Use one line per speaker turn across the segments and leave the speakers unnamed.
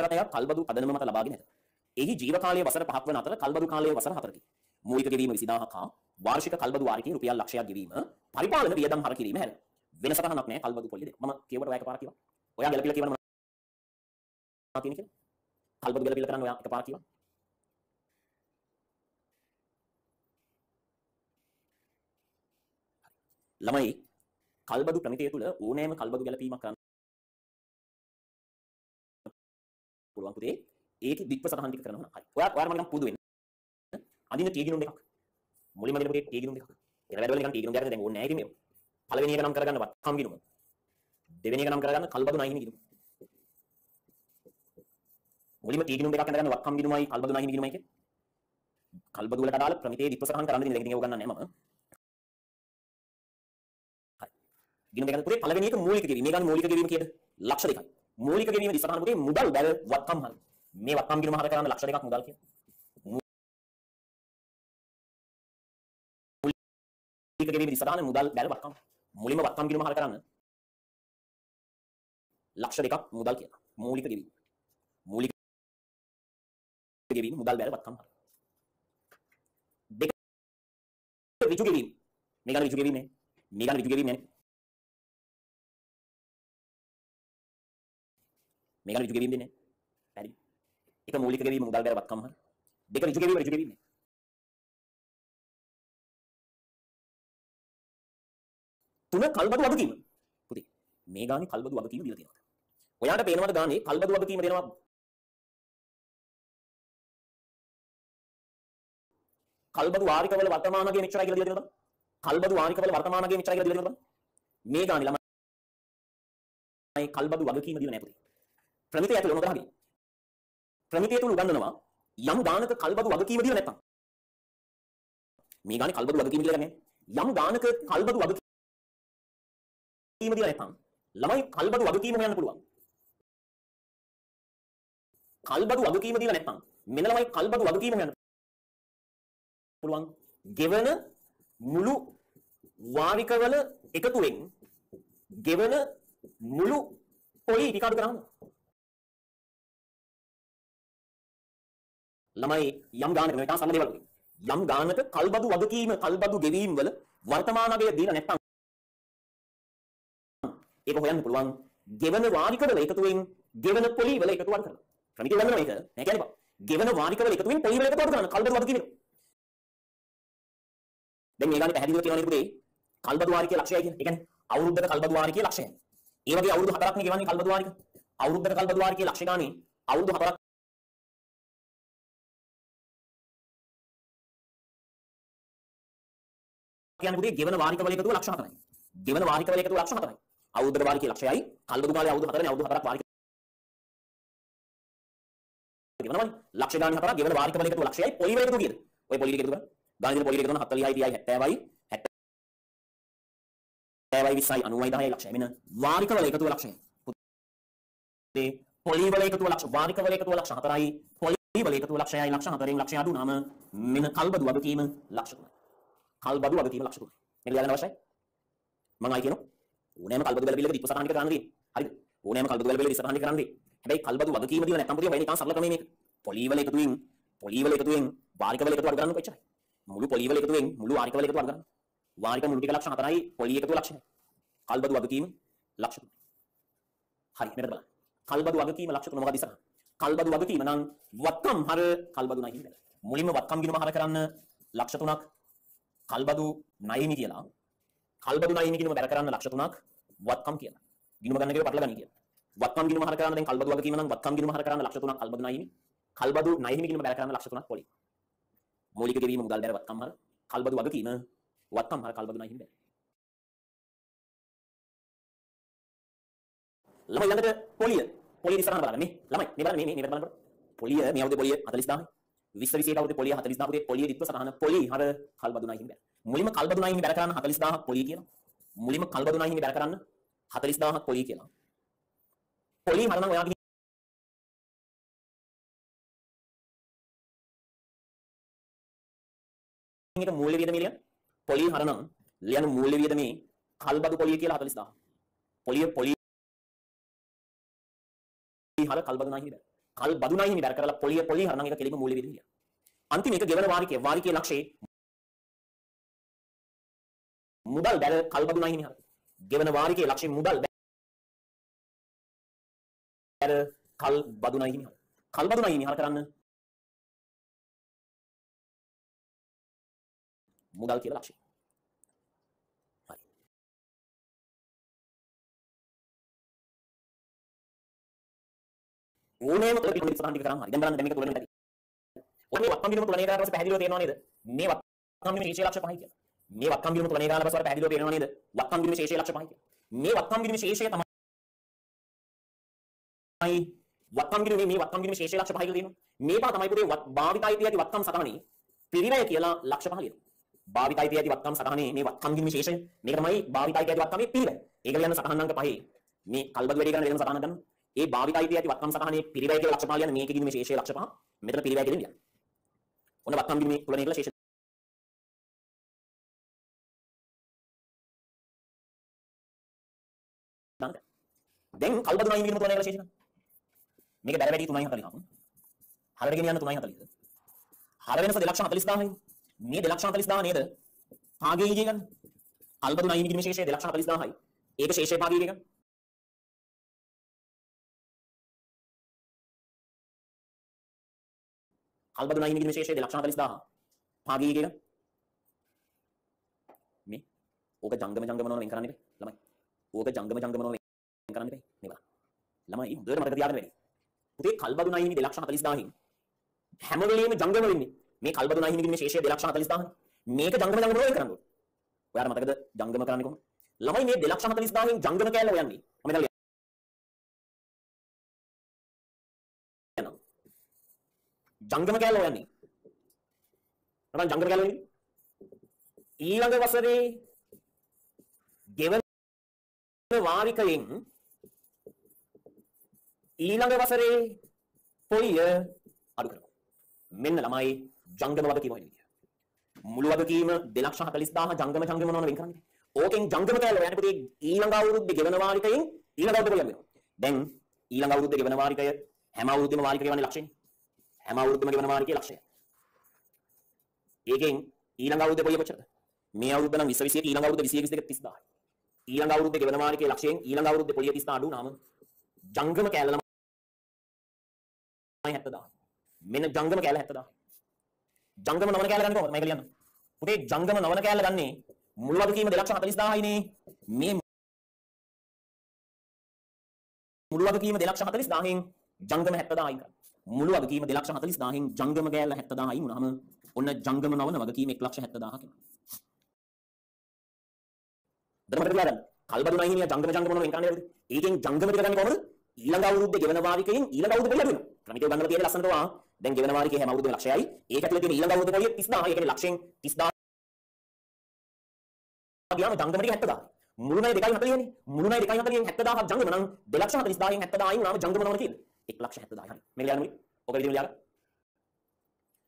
රටයක් කල්බදු පදනම මත ලබාගෙන ඇත. එහි ජීව කාලය වසර 5ක් වන අතර කල්බදු කාලය වසර 4කි. මූලික ගෙවීම 20000ක් හා වාර්ෂික කල්බදු වාරිකයෙන් රුපියල් ලක්ෂයක් ගෙවීම පරිපාලන වියදම් හර කිරීම හැර වෙන සටහනක් නැහැ කල්බදු පොලිය දෙක. මම කියවට ඔයා එකපාරක් කිව්වා. ඔයා ගැලපිලා කියවන මොනවද තියෙන්නේ කියලා? කල්බදු ගැලපිලා කරන්න ඔයා එකපාරක් කිව්වා. ළමයි කල්බදු ප්‍රමිතිය තුළ ඕනෑම කල්බදු ගැලපීමක් කරන්න පුළුවන් පුතේ. ඒකේ දික්ව සටහන් ටික කරනවා. හරි. ඔයාලා මම නිකන් පුදු වෙන්න. අදින්න ටී ගිනුම් දෙකක්. මුලින්ම දෙන පුතේ ටී ගිනුම් දෙකක්. එන වැඩවල නිකන් ටී ගිනුම් දෙකක් දැන් ඕනේ නැහැ ඉතින් මේ. පළවෙනි එක නම් කරගන්න වත්කම් ගිනුම. දෙවෙනි එක නම් කරගන්න කල්බදු නයිහිමි ගිනුම. මුලින්ම ටී ගිනුම් දෙකක් අඳගන්න වත්කම් ගිනුමයි කල්බදු නයිහිමි ගිනුමයි කියන්නේ. කල්බදු වලට අදාළ ප්‍රමිතියේ දික්ව සටහන් කරන්න දෙන එක ඉතින් ඒක උගන්නන්නේ නැහැ මම. ගිනුම දෙකක් පුතේ පළවෙනි එක මූලික ගෙවීම. මේ ගන්න මූලික ගෙවීම කීයද? ලක්ෂ 2යි. මූලික ගෙවීම දිසහන පුතේ මුදල් බැල වත්කම් හරි. මේ වත්කම් ගිනුම හර කරන්න ලක්ෂ 2ක් මුදල් කියන. මූලික ගෙවීම දිසහන මුදල් බැල වත්කම්. මුලින්ම වත්කම් ගිනුම හර කරන්න ලක්ෂ 2ක් මුදල් කියන. මූලික ගෙවීම. මූලික ගෙවීම මුදල් බැල වත්කම් හරි. දෙක ඍජු ගෙවීම. මේ ගන්න ඍජු ගෙවීම නේ. මේ ගන්න ඍජු ගෙවීම නේ. මේ ගන්න ඍජු ගෙවීම දෙන්නේ. හරි. එක මූලික ගෙවීම මුදල් බැල වත්කම් හරි. දෙක ඍජු ගෙවීම නේ. තුන කල්බදු වගකීම. පුතේ මේ ගානේ කල්බදු වගකීම දීලා තියෙනවා. ඔයාලට පේනවද ගානේ කල්බදු වගකීම දෙනවා කල්බදු වාරිකවල වර්තමානගේ මෙච්චරයි කියලා දීලා තියෙනවා. කල්බදු වාරිකවල වර්තමානගේ මෙච්චරයි කියලා දීලා තියෙනවා. මේ ගානේ ළමයි කල්බදු වගකීම දීලා නැහැ පුතේ. ප්‍රමිතිය ඇතුළේ මොකද හරියි? ප්‍රමිතිය තුල උගන්වනවා යම් ගානක කල්බදු වගකීම දීලා නැත්නම් මේ ගානේ කල්බදු වගකීම දීලා නැහැ. යම් ගානක කල්බදු වගකීම දීලා නැත්නම් ළමයි කල්බදු වගකීම හොයන්න පුළුවන්. කල්බදු වගකීම දීලා නැත්නම් මෙන්න ළමයි කල්බදු වගකීම හොයන්න පුළුවන්. ගෙවන මුළු වාරිකවල එකතුවෙන් ගෙවන මුළු පොලි ටික අඩු කරනවා. ළමයි යම් ගානක මේ තා සම්බන්ධ දේවල් යම් ගානක කල්බදු වගකීම කල්බදු ගෙවීම වල වර්තමානගය දීලා නැත්නම් ඒක හොයන්න පුළුවන් ගෙවන වාරිකවල එකතුවෙන් ගෙවන පොලි වල එකතු වඩ කරනවා. ප්‍රමිතිය ගන්නවා මේක නෑ කියන්නේ බා. ගෙවන වාරිකවල එකතුවෙන් පොලි වල එකතු වඩ කරනවා කල්බදු වගකීම. දැන් මේ ගානේ පැහැදිලිව කියනවා නේද පුතේ කල්බදු වාරිකයේ ලක්ෂයයි කියන්නේ. ඒ කියන්නේ අවුරුද්දක කල්බදු වාරිකයේ ලක්ෂයයි. ඒ වගේ අවුරුදු 4ක් නේ ගෙවන්නේ කල්බදු වාරික. අවුරුද්දක කල්බදු වාරිකයේ ලක්ෂ ගානේ අවුරුදු 4ක් කියන්නේ පුතේ ගෙවන වාරිකවල එකතුව ලක්ෂ 4යි. ගෙවන වාරිකවල එකතුව ලක්ෂ 4යි. අවුරුද්දක වාරිකයේ ලක්ෂයයි කල්බදු කාලේ අවුරුදු 4නේ අවුරුදු 4ක් වාරික ගෙවනවනේ. ලක්ෂ ගානේ 4ක් ගෙවන වාරිකවල එකතුව ලක්ෂයයි පොලි වල එකතුව කීයද? ඔය පොලි එකතු කරා. ගානේ දෙන පොලි එකතු කරන 40යි 30යි 70යි 70යි 20යි 90යි 10යි ලක්ෂය. මෙන්න වාරිකවල එකතුව ලක්ෂයයි. පුතේ පොලි වල එකතුව ලක්ෂ වාරිකවල එකතුව ලක්ෂ 4යි පොලි වල එකතුව ලක්ෂයයි ලක්ෂ 4න් ලක්ෂය අඩු නාම මෙන්න කල්බදු වගකීම ලක්ෂ 3යි. කල්බදු වගකීම ලක්ෂ 3යි. මේක ලියන්න අවශ්‍යයි. මම ආයි කියනවා ඕනෑම කල්බදු ගැලපිල්ලක දීප සටහන් ටික කරන්න දෙයි. හරිද? ඕනෑම කල්බදු ගැලපිල්ලක ඉස්සරහන් ටික කරන්න දෙයි. හැබැයි කල්බදු වගකීම දීලා නැත්නම් පුතේ වෙන්නේ නිකන් සරල ක්‍රමයේ මේක. පොලි වල එකතුවෙන් වාරිකවල එකතු වඩ ගන්න කොච්චරයි? මුළු පොලි වල එකතුවෙන් මුළු වාරිකවල එකතු වඩ ගන්න. වාරික මුළු ටික ලක්ෂ 4යි පොලි එකතුව ලක්ෂයයි. කල්බදු වගකීම ලක්ෂ 3යි. හරි මෙතන බලන්න. කල්බදු වගකීම ලක්ෂ 3 මොකද ඉස්සරහ? කල්බදු වගකීම නම් වත්කම් හර කල්බදු නයි හිමිද. මුලින්ම වත්කම් ගිණුම හර කරන්න ලක්ෂ 3ක් කල්බදු නයිමි කියලා. කල්බදු නයිමි ගිණුම බැර කරන්න ලක්ෂ 3ක් වත්කම් කියලා. ගිණුම ගන්න කියලා පටල ගන්න කියලා. වත්කම් ගිණුම හර කරන්න දැන් කල්බදු වගකීම නම් වත්කම් ගිණුම හර කරන්න ලක්ෂ 3ක් කල්බදු නයිමි. කල්බදු නයිමි ගිණුම බැර කරන්න ලක්ෂ 3ක් පොලි. මූලික ගෙවීම මුදල් බැර වත්කම් හර කල්බදු වගකීම වත්කම් හර කල්බදු නයිමි බැර. ළමයි ළඟට පොලිය ඉස්සරහට බලන්න මේ ළමයි මේ බලන්න මේ බලන්න පොලිය මේ අවුරුද්දේ පොලිය 40000යි 20 21 අවුරුද්දේ පොලිය 40000 පුතේ පොලිය දිත්ව සටහන පොලි හර කල්බදු නයිමි බැර. මුලින්ම කල්බදු නයිමි බැර කරන්න 40000ක් පොලිය කියලා. මුලින්ම කල්බදු නයිමි බැර කරන්න 40000ක් පොලිය කියලා. පොලිය හර නම් ඔයාගේ එක මූල්‍ය වියදමේ ලියන්න. පොලිය හර නම් ලියන මූල්‍ය වියදමේ කල්බදු පොලිය කියලා 40000. පොලිය හර කල්බදු නයිමි බැර. කල් බදු ණය හිමි බැර කරලා පොලිය හරනම් එක කෙලිම මූල්‍ය විදිහිය. අන්තිම එක ගෙවන වාරිකයේ ලක්ෂයේ මුදල් බැර කල් බදු ණය හිමි හර. ගෙවන වාරිකයේ ලක්ෂයේ මුදල් බැර කල් බදු ණය හිමි හර. කල් බදු ණය හිමි හර කරන්න මුදල් කියලා ලක්ෂය. හරි. ඕනෑම තුලක පිළිවෙල සටහන් ටික කරාම හරි. දැන් බලන්න දැන් මේක තුලනේ නැති. ඔන්නේ වත්කම් බිඳුම තුලනේ ගාලා පස්සේ පැහැදිලිව තේරෙනව නේද? මේ වත්කම් බිඳුමේ ශේෂය ලක්ෂ 5යි කියලා. මේ වත්කම් බිඳුම තුලනේ ගාලා පස්සේ පැහැදිලිව තේරෙනව නේද? වත්කම් බිඳුමේ ශේෂය ලක්ෂ 5යි කියලා. මේ වත්කම් බිඳුමේ ශේෂය තමයි වත්කම් බිඳුමේ මේ වත්කම් බිඳුමේ ශේෂය ලක්ෂ 5යි කියලා තියෙනවා. මේ පා තමයි පුතේ භාවිතයිතිය ඇති වත්කම් සටහනේ පිරිවැය කියලා ලක්ෂ 5 කියනවා. භාවිතයිතිය ඇති වත්කම් සටහනේ මේ වත්කම් බිඳුමේ ශේෂය මේක තමයි භාවිතයිතිය ඇති වත්කමේ පිරිවැය. ඒක ලියන්න සටහන් අංක 5 මේ කල්බදු වැඩි කරන දෙන සටහන ගන්න. ඒ භාවිතයිතිය ඇති වත්කම් සටහනේ පිරිවැය කියලා ලක්ෂ 5 ලියන්න මේකෙදි මේ ශේෂය ලක්ෂ 5 මෙතන පිරිවැය කියලා ලියන්න. ඔන්න වත්කම් බිඳුමේ තුලනේ කියලා ශේෂය දාන්න. දැන් කල්බදු ණය හිමිකම තුලනේ කියලා ශේෂය දාන්න. මේක බැර වැඩි 3.40. හරට ගෙනියන්න 3.40. හර වෙනස 2,40,000යි. මේ 2,40,000 නේද? භාගයේ ඉගේ ගන්න. කල්බදු ණය හිමිකම ශේෂය 2,40,000යි. ඒක ශේෂය භාගයේ ඉගේ ගන්න. කල්බදු ණය හිමිකම ශේෂය 2,40,000 භාගයේ ඉගේ ගන්න. මේ ඕක ජංගම නෝන වෙන් කරන්න එපා ළමයි. ඕක ජංගම නෝන වෙන් කරන්න එපා. මේ බලන්න. ළමයි හොඳට මතක තියාගන්න වැඩි. පුතේ කල්බදු ණය හිමි 2,40,000න් හැම වෙලෙම ජංගම වෙන්නේ. මේ කල්බදු ණය හිමිකම ශේෂය 2,40,000න්. මේක ජංගම නෝන කරන්න ඕනේ. ඔයාලා මතකද ජංගම කරන්නේ කොහොමද? ළමයි මේ 2,40,000න් ජංගම කෑල්ල හොයන්නේ. මම දැන් යනවා. ජංගම කෑල්ල හොයන්නේ. මම ජංගම කෑල්ල හොයන්නේ. ඊළඟ වසරේ ගෙවන වාරිකයෙන් ඊළඟ වසරේ පොලිය අඩු කරනවා. මෙන්න ළමයි ජංගම වගකීම වෙන්නේ. මුළු වගකීම 2,40,000 ජංගම නෝන වෙන් කරන්නේ. ඕකෙන් ජංගම කෑල්ල යන්නේ පුතේ ඊළඟ අවුරුද්දේ ගෙවන වාරිකයෙන් ඊළඟ අවුරුද්දේ පොලිය වෙනවා. දැන් ඊළඟ අවුරුද්දේ ගෙවන වාරිකය හැම අවුරුද්දෙම වාරිකය ගෙවන්නේ ලක්ෂයනේ. හැම අවුරුද්දෙම ගෙවන වාරිකය ලක්ෂය. ඒකෙන් ඊළඟ අවුරුද්දේ පොලිය කොච්චරද? මේ අවුරුද්ද නම් 20 21 ඊළඟ අවුරුද්ද 21 22 30000යි. ඊළඟ අවුරුද්දේ ගෙවන වාරිකයේ ලක්ෂයෙන් ඊළඟ අවුරුද්දේ පොලිය 30 අඩු වුණාම ජංගම කෑල්ල ළමයි 70000. මෙන්න ජංගම කෑල්ල 70000. ජංගම නවන කෑල්ල ගන්න කොහොමද? මේක ලියන්න. පුතේ ජංගම නවන කෑල්ල ගන්නේ මුල් වගකීම 2,40,000යි නේ. මේ මුළු වගකීම 2,40,000න් ජංගම 70000යි කරා. මුළු වගකීම 2,40,000න් ජංගම කෑල්ල 70000යි වුණාම ඔන්න ජංගම නවන වගකීම 1,70,000 කියනවා. දරමකට ගියාද? කල්බදු ණය හිමියා ජංගම නෝන වෙන් කරන්නේ. ඒකෙන් ජංගම ටික ගන්නේ කොහොමද? ඊළඟ අවුරුද්දේ ගෙවන වාරිකයෙන් ඊළඟ අවුරුද්දේ පොලිය අඩු වෙනවා. ක්‍රමිකව ගන්නලා තියෙන ලස්සනට වා. දැන් ගෙවන වාරිකයේ හැම අවුරුද්දේම ලක්ෂයයි. ඒක ඇතුලේ තියෙන ඊළඟ අවුරුද්දේ පොලිය 30000. ඒ කියන්නේ ලක්ෂයෙන් 30000 ගියාම ජංගම ටික 70000. මුළු ණය 2.40 නේ. මුළු ණය 2.40න් 70000ක් ජංගම නම් 2,40,000න් 70000යි වුණාම ජංගම නෝන කීයද? 1,70,000යි. හරි. මේ ලියන්න ඕනේ. ඔක විදිහම ලියන්න.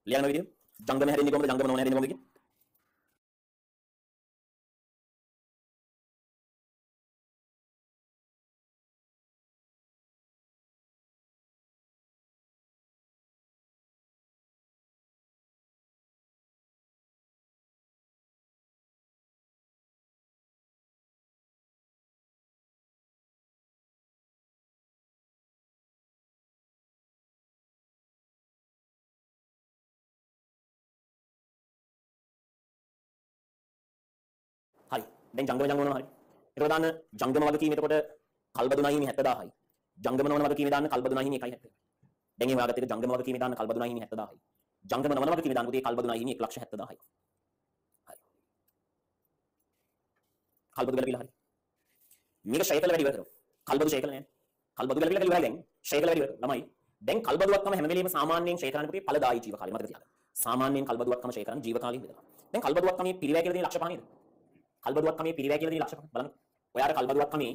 ලියන්න විදිහ. ජංගම හැදෙන්නේ කොහොමද? ජංගම නෝන හැදෙන්නේ කොහොමද කියන්නේ? හරි. දැන් ජංගම නෝන හරි. ඒක දාන්න ජංගම වගකීම එතකොට කල්බදු ණය හිමි 70000යි. ජංගම නෝන වගකීම දාන්න කල්බදු ණය හිමි 1.70. දැන් මේ වාගත එක ජංගම වගකීම දාන්න කල්බදු ණය හිමි 70000යි. ජංගම නෝන වගකීම දාන්න පුතේ කල්බදු ණය හිමි 1,70,000යි. හරි. කල්බදු ගලපිලා හරි. මේක ෂේකල වැඩි ඉවර කරමු. කල්බදු ෂේකල නෑ. කල්බදු ගලපිලා ඉවරයි දැන්. ෂේකල වැඩි ඉවර. ළමයි. දැන් කල්බදුවක්කම හැම වෙලෙම සාමාන්‍යයෙන් ෂේ කරන්නේ පුතේ ඵලදායී ජීව කාලේ මතක තියාගන්න. සාමාන්‍යයෙන් කල්බදුවක්කම ෂේ කරන්නේ ජීව කාලේ ඉඳලා. දැන් කල්බදුවක්කමේ පිරිවැය කියලා තියෙන ලක්ෂ 5 නේද? කල්බදුවක්කමේ පිරිවැය කියලා තියෙන ලක්ෂ 5 බලන්න. ඔයාලා කල්බදුවක්කමේ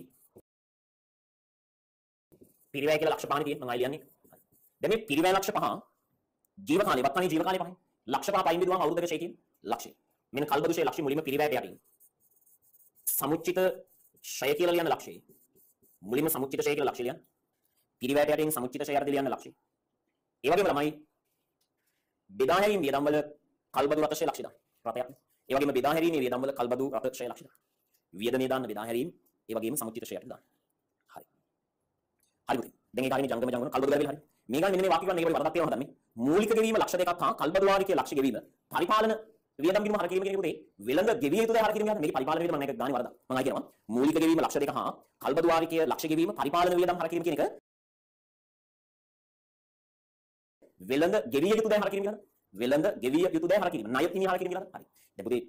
පිරිවැය කියලා ලක්ෂ 5 නේ තියෙන්නේ මම අය ලියන්නේ. දැන් මේ පිරිවැය ලක්ෂ 5 ජීව කාලේ වක්කමේ ජීව කාලේ 5. ලක්ෂ 5 පයින් බෙදුවම අවුරුද්දක ෂේ කියන්නේ ලක්ෂය. මෙන්න කල්බදු ෂේ ලක්ෂය මුලින්ම පිරිවැයට යටින්. සමුච්චිත ෂය කියලා ලියන්න ලක්ෂය. මුලින්ම සමුච්චිත ෂය කියලා ලක්ෂය ලියන්න. පිරිවැයට යටින් සමුච්චිත ෂය අරද ලියන්න ලක්ෂය. ඒ වගේම ළමයි බෙදා හැරීම් වියදම් වල කල්බදු රතක්ෂය ලක්ෂිත රතයක්. ඒ වගේම බෙදා හැරීමේ වියදම් වල කල්බදු රතක්ෂය ලක්ෂිත. වියදමේ දාන්න බෙදා හැරීම ඒ වගේම සමුචිත ෂෙයාර් දාන්න. හරි. හරි පුතේ. දැන් ඒ කාරිනේ ජංගම කල්බදු ගැවිලා හරි. මේ ගානේ මෙන්න මේ වාක්‍ය ගන්න මේක වරදක් තියෙනවා හදන්නේ. මූලික ගෙවීම ලක්ෂ දෙකක් හා කල්බදු වාරිකයේ ලක්ෂ ගෙවීම පරිපාලන වියදම් ගිණුම හර කිරීම කියන පුතේ වෙළඳ ගෙවිය යුතුද හර කිරීම යන්නේ මේක පරිපාලන වියදම මම එක ගානේ වරදක්. මම ආයි කියනවා. මූලික ගෙවීම ලක්ෂ දෙක හා කල්බදු වාරිකයේ ලක්ෂ ගෙවීම පරිපාලන වියදම් හර කිරීම කියන එක වෙළඳ ගෙවිය යුතුද හර කිරීම කියනවා. වෙළඳ ගෙවිය යුතුද හර කිරීම. ණය හිමි හර කිරීම කියනවා. හරි. දැන් පුතේ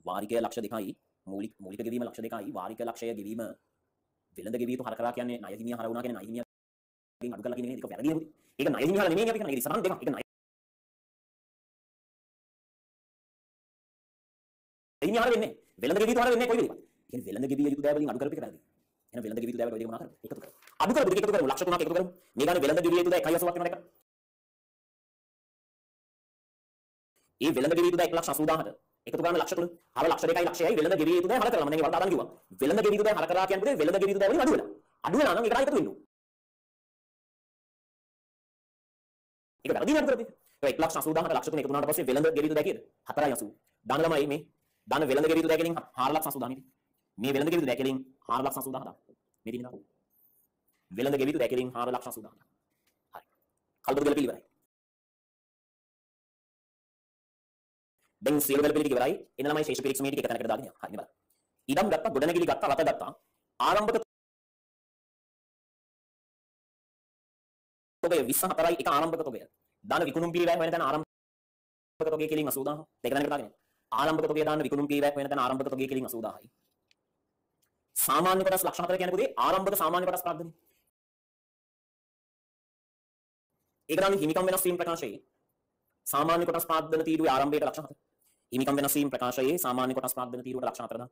වාරිකයේ ලක්ෂ දෙකයි මූලික ගෙවීම ලක්ෂ දෙකයි වාරික ලක්ෂය ගෙවීම වෙළඳ ගෙවිය යුතු හර කරා කියන්නේ ණය හිමියා හර වුණා කියන්නේ ණය හිමියාගෙන් අඩු කරලා කියන්නේ ඒක වැරදි නේ. ඒක ණය හිමියා නෙමෙයි අපි කියන්නේ. ඒක ඉස්සරහන් දෙකක්. ඒක ණය හිමියා හර වෙන්නේ. වෙළඳ ගෙවිය යුතු හර වෙන්නේ කොයි වෙලෙවත්. කියන්නේ වෙළඳ ගෙවිය යුතු දෑ වලින් අඩු කරපු එක වැරදි. එහෙනම් වෙළඳ ගෙවිය යුතු දෑ වල වැඩි මොනවා කරමු? එකතු කරමු. අඩු කරමු දෙක එකතු කරමු. ලක්ෂ 3ක් එකතු කරමු. මේ ගානේ වෙළඳ ගෙවිය යුතු දෑ 1.80ක් වෙනවා දැක්කා. ඒ වෙළඳ ගෙවිය යුතු දෑ 1,80,000ට එකතු කරන ලක්ෂ 3 අර ලක්ෂ 2යි ලක්ෂයයි වෙළඳ ගෙවිය යුතු දෑ හර කරලා මම දැන් වරදාන කිව්වා. වෙළඳ ගෙවිය යුතු දෑ හර කරා කියන්නේ වෙළඳ ගෙවිය යුතු දෑ වලින් අඩු වෙනවා. අඩු වෙනවා නම් ඒකට එකතු වෙන්න ඕන. ඒක වැරදි නේද කරන්නේ? ඒ 1,80,000ට ලක්ෂ 3 එකතු වුණාට පස්සේ වෙළඳ ගෙවිය යුතු දෑ කීයද? 4.80. දාන ළමයි මේ දාන වෙළඳ ගෙවිය යුතු දෑ කෙලින් 4,80,000 නේ. මේ වෙළඳ ගෙවිය යුතු දෑ කෙලින් 4,80,000 දාන්න. මේ දින දාන්න. වෙළඳ ගෙවිය යුතු දෑ කෙලින් 4,80,000 දාන්න. හරි. කල්පද ගල පිළිවෙලයි. දැන් සියලු ගල පිළිවෙල ඉවරයි. එන ළමයි ශේෂ පිරික්ස මේ ටික එක තැනකට දාගෙන යනවා. හරි නේද? ඉදම් ගත්තා, ගොඩනැගිලි ගත්තා, රත ගත්තා. ආරම්භක තොගය 24යි එක ආරම්භක තොගය. දාන විකුණුම් පිළිවෙල වෙන තැන ආරම්භක තොගය කෙලින් 80000. දෙක තැනකට දාගෙන. ආරම්භක තොගය දාන විකුණුම් පිළිවෙල වෙන තැන ආරම්භක තොගය කෙලින් 80000යි. සාමාන්‍ය කොටස් ලක්ෂ 4 කියන්නේ පුතේ ආරම්භක සාමාන්‍ය කොටස් ප්‍රාර්ථනේ. ඒක දාන හිමිකම් වෙනස් වීම ප්‍රකාශයේ සාමාන්‍ය කොටස් ප්‍රාර්ථන තීරුවේ ආරම්භයට ලක්ෂ 4. හිමිකම් වෙනස් වීම ප්‍රකාශයේ සාමාන්‍ය කොටස් ප්‍රාර්ථන තීරුවට ලක්ෂ 4 දාන.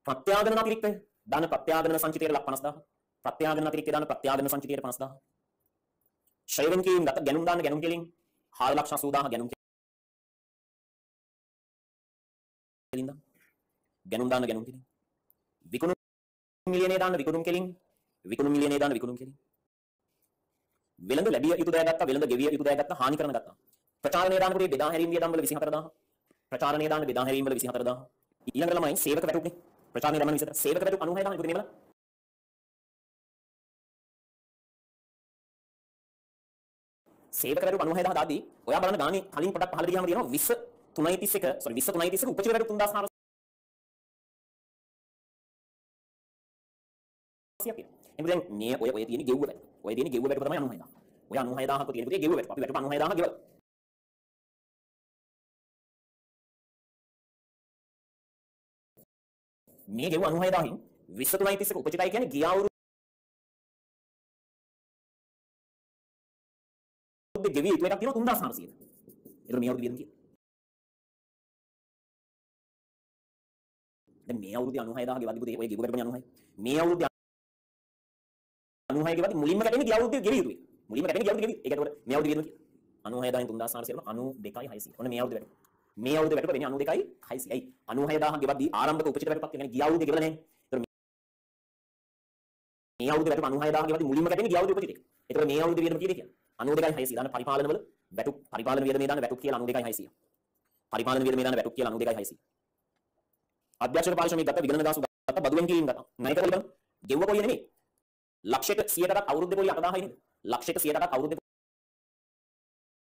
ප්‍රත්‍යාගමන අතිරික්තය දාන ප්‍රත්‍යාගමන සංචිතයට ලක් 50000. ප්‍රත්‍යාගමන අතිරික්තය දාන ප්‍රත්‍යාගමන සංචිතයට 50000. ෂයවෙන් කීම් ගත ගැනුම් දාන ගැනුම් කෙලින් 4,80,000 ගැනුම් කෙලින් දාන. ගැනුම් දාන ගැනුම් කෙලින්. විකුණුම් මිලියනේ දාන විකුණුම් කෙලින්. විකුණුම් මිලියනේ දාන විකුණුම් කෙලින්. වෙළඳ ලැබිය යුතු දෑ ගත්තා වෙළඳ ගෙවිය යුතු දෑ ගත්තා හානි කරන ගත්තා. ප්‍රචාරණය දාන පුතේ බෙදා හැරීම් වියදම් වල 24000. ප්‍රචාරණය දාන බෙදා හැරීම් වල 24000. ඊළඟට ළමයි සේවක වැටුප්නේ. ප්‍රචාරණය දමන විතර සේවක වැටුප් 96000 පුතේ මේවල. සේවක වැටුප් 96000 දාදී ඔයා බලන්න ගානේ කලින් පොඩක් පහළ ගියාම තියෙනවා 20 331 උපචිත වැටුප් 3400 එහෙනම් දැන් මේ ඔය තියෙන ගෙව්ව වැටුප. ඔය තියෙන ගෙව්ව වැටුප තමයි 96000. ඔය 96000ක තියෙන පුතේ ගෙව්ව වැටුප. අපි වැටුප 96000 ගෙවලා. මේ ගෙව්ව 96000න් 20 331 උපචිතයි කියන්නේ ගිය අවුරුද්දේ ගෙවිය යුතු එකක් තියෙනවා 3400. ඒතර මේ අවුරුද්දේ වියදම් කීයද? දැන් මේ අවුරුද්දේ 96000 ගෙවද්දි පුතේ ඔය ගෙව්ව වැටුප 96. මේ අවුරුද්දේ 96 ගෙවද්දි මුලින්ම කැටෙන්නේ ගිය අවුරුද්දේ ගෙවිය යුතුයි. මුලින්ම කැටෙන්නේ ගිය අවුරුද්දේ ගෙවි. ඒක ඒකට මේ අවුරුද්දේ වියදම් කීයද? 96000න් 3400 92,600. ඔන්න මේ අවුරුද්දේ වැටුප. මේ අවුරුද්දේ වැටුප වෙන්නේ 92,600. ඇයි? 96000 ගෙවද්දි ආරම්භක උපචිත වැටුපක් කියන්නේ ගිය අවුරුද්දේ ගෙවලා නැහැ. ඒතර මේ අවුරුද්දේ වැටුප 96000 ගෙවද්දි මුලින්ම කැටෙන්නේ ගිය අවුරුද්දේ උපචිත එක. ඒතර මේ අවුරුද්දේ වියදම කීයද කියන්නේ? 92,600 දාන පරිපාලන වල වැටුප් පරිපාලන වියදමේ දාන වැටුප් කියලා 92,600. පරිපාලන වියදමේ දාන වැටුප් කියලා 92,600. අධ්‍යක්ෂක පාරිශ්‍රමික ගත්ත විගණන දාසු ගත්ත බදුවෙන් කීම් ගත්තා. ණය කරලා බලන්න. ගෙව්ව පොලිය නෙමෙයි. ලක්ෂයක 100ටත් අවුරුද්දේ පොලිය 8000යි නේද? ලක්ෂයක 100ටත් අවුරුද්දේ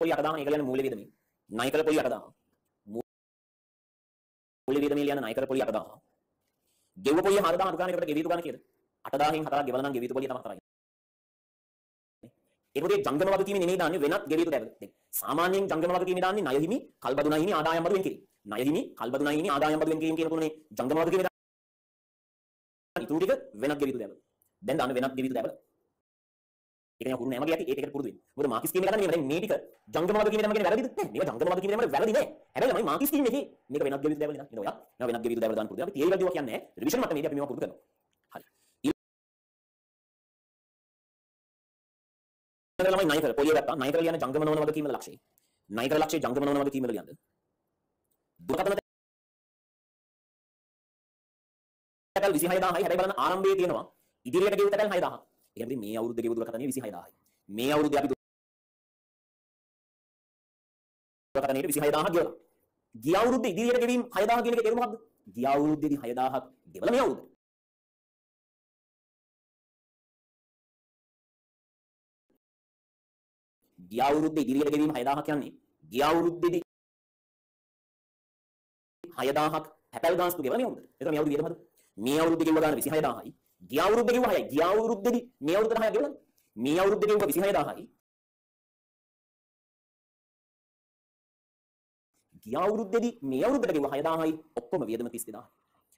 පොලිය 8000 ඒක කියන්නේ මූල්‍ය වියදමේ. ණය කළ පොලිය 8000. මූල්‍ය වියදමේ ලියන ණය කළ පොලිය 8000. ගෙව්ව පොලිය 4000 අඩු ගානකට ගෙවිතු ගාන කීයද? 8000න් 4ක් ගෙවලා නම් ගෙවිතු පොලිය තමයි 4යි. ඒකෝදී ජංගම වගකීමේ නෙමෙයි දාන්නේ වෙනත් ගෙවිතු දැවල. දැන් සාමාන්‍යයෙන් ජංගම වගකීමේ දාන්නේ ණය හිමි, කල්බදු ණය හිමි, ආදායම් බදු වෙන් කිරීම. ණය හිමි, කල්බදු ණය හිමි, ආදායම් බදු වෙන් කිරීම කියන තුනේ ජංගම වගකීමේ දාන්නේ. ඊටු ටික වෙනත් ගෙවිතු දැවල. දැන් දාන්න වෙනත් ගෙවිතු දැවල. ඒක නේ පුරුදු නෑම ගියටි ඒ ටිකට පුරුදු වෙන්න. මොකද මාකිස් කීම එක ගන්න දැන් මේ ටික ජංගම වගකීමේ තමයි කියන්නේ වැරදිද? නෑ. මේක ජංගම වගකීමේ තමයි වැරදි නෑ. හැබැයි ළමයි මාකිස් කීම එකේ මේක වෙනත් ගෙවිතු දැවල නේද? ඔයා වෙනත් ගෙවිතු දැවල දාන්න පුරුදු. අපි තියරි වලදී කියන්නේ රිවිෂන් මට්ටමේදී අපි මේවා පුරුදු කරනවා. හරි. ළමයි ණය කර පොලිය ගත්තා. ණය කර ලියන ජංගම නොවන වගකීම් වල ලක්ෂය. ණය කර ලක්ෂය ජංගම නොවන වගකීම් වල ලියන්න. දුරකථන තැකල් 26000යි. හැබැයි බලන්න ආරම්භයේ තියෙනවා ඉදිරියට ගෙවු තැකල් 6000. ඒ කියන්නේ මේ අවුරුද්දේ ගෙවු දුරකථනය 26000යි. මේ අවුරුද්දේ අපි දුරකථනයේ 26000ක් ගෙවලා. ගිය අවුරුද්දේ ඉදිරියට ගෙවීම 6000 කියන එකේ තේරුම මොකක්ද? ගිය අවුරුද්දේදී 6000ක් ගෙවලා මේ අවුරුද්දේ. ගිය අවුරුද්දේ ඉදිරියට ගෙවීම 6000ක් කියන්නේ ගිය අවුරුද්දේදී 6000ක් හැපැල් ගාස්තු ගෙවලා මේ අවුරුද්දේ. එතකොට මේ අවුරුද්දේ වියදමද? මේ අවුරුද්දේ ගෙවුවා ගන්න 26000යි. ගිය අවුරුද්දේ ගෙවුවා 6යි. ගිය අවුරුද්දේදී මේ අවුරුද්දේ 6ක් ගෙවලා. මේ අවුරුද්දේ ගෙවුවා 26000යි. ගිය අවුරුද්දේදී මේ අවුරුද්දට ගෙවුවා 6000යි. ඔක්කොම වියදම 32000යි.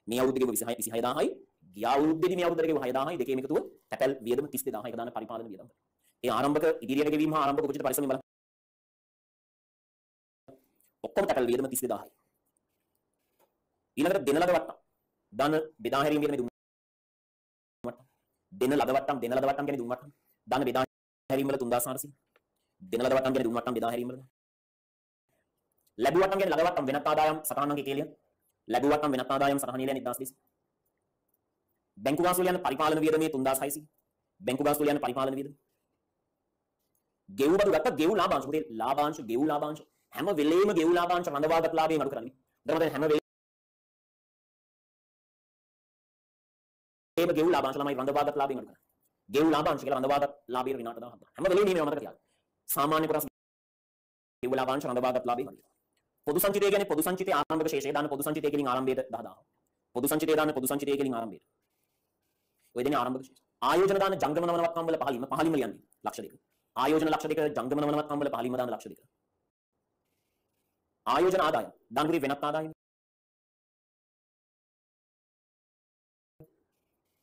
මේ අවුරුද්දේ ගෙවුවා 26000යි. ගිය අවුරුද්දේදී මේ අවුරුද්දට ගෙවුවා 6000යි. දෙකේම එකතුව හැපැල් වියදම 32000යි. එක දාන පරිපාලන වියදම. ඒ ආරම්භක ඉදිරියට ගෙවීම හා ආරම්භක උපචිත පරිශ්‍රමයෙන් බලන්න. ඔක්කොම හැපැල් වියදම 32000යි. ඊළඟට දෙන ලද වට්ටම්. ධන බෙදා හැරීම වියදම දුන්න වට්ටම්. දෙන ලද වට්ටම් කියන්නේ දුන් වට්ටම්. ධන බෙදා හැරීම වල 3400. දෙන ලද වට්ටම් කියන්නේ දුන් වට්ටම් බෙදා හැරීම වල. ලැබු වට්ටම් කියන්නේ ලද වට්ටම් වෙනත් ආදායම් සටහන් අංක කියලා. ලැබු වට්ටම් වෙනත් ආදායම් සටහන ඉලියන 1200. බැංකු ගාස්තු වල යන පරිපාලන වියදමේ 3600. බැංකු ගාස්තු වල යන පරිපාලන වියදම. ගෙවු බදු ගත්ත ගෙවු ලාභාංශ පුතේ ලාභාංශ ගෙවු ලාභාංශ හැම වෙලේම ගෙවු ලාභාංශ රඳවාගත් ලාභයෙන් අඩු කරන්නේ. දැන් හැම වෙලේම ගෙවු ලාභාංශ ළමයි රඳවාගත් ලාභයෙන් අඩු කරන්නේ. ගෙවු ලාභාංශ කියලා රඳවාගත් ලාභයට විනාඩ 1000ක්. හැම වෙලේම මේව මතක තියාගන්න. සාමාන්‍ය කොටස් ගෙවු ලාභාංශ රඳවාගත් ලාභයෙන් අඩු. පොදු සංචිතය කියන්නේ පොදු සංචිතයේ ආරම්භක ශේෂය දාන පොදු සංචිතය කෙලින් ආරම්භයට 10000. පොදු සංචිතය දාන පොදු සංචිතය කෙලින් ආරම්භයට. ඔය දෙන්නේ ආරම්භක ශේෂය. ආයෝජන දාන ජංගම නවනවත්කම් වල පහලින්ම ලියන්නේ ලක්ෂ 2. ආයෝජන ලක්ෂ 2 ජංගම නවනවත්කම් වල පහලින්ම දාන ලක්ෂ 2. ආයෝජන ආදායම් දානගුරි වෙනත් ආදායම්.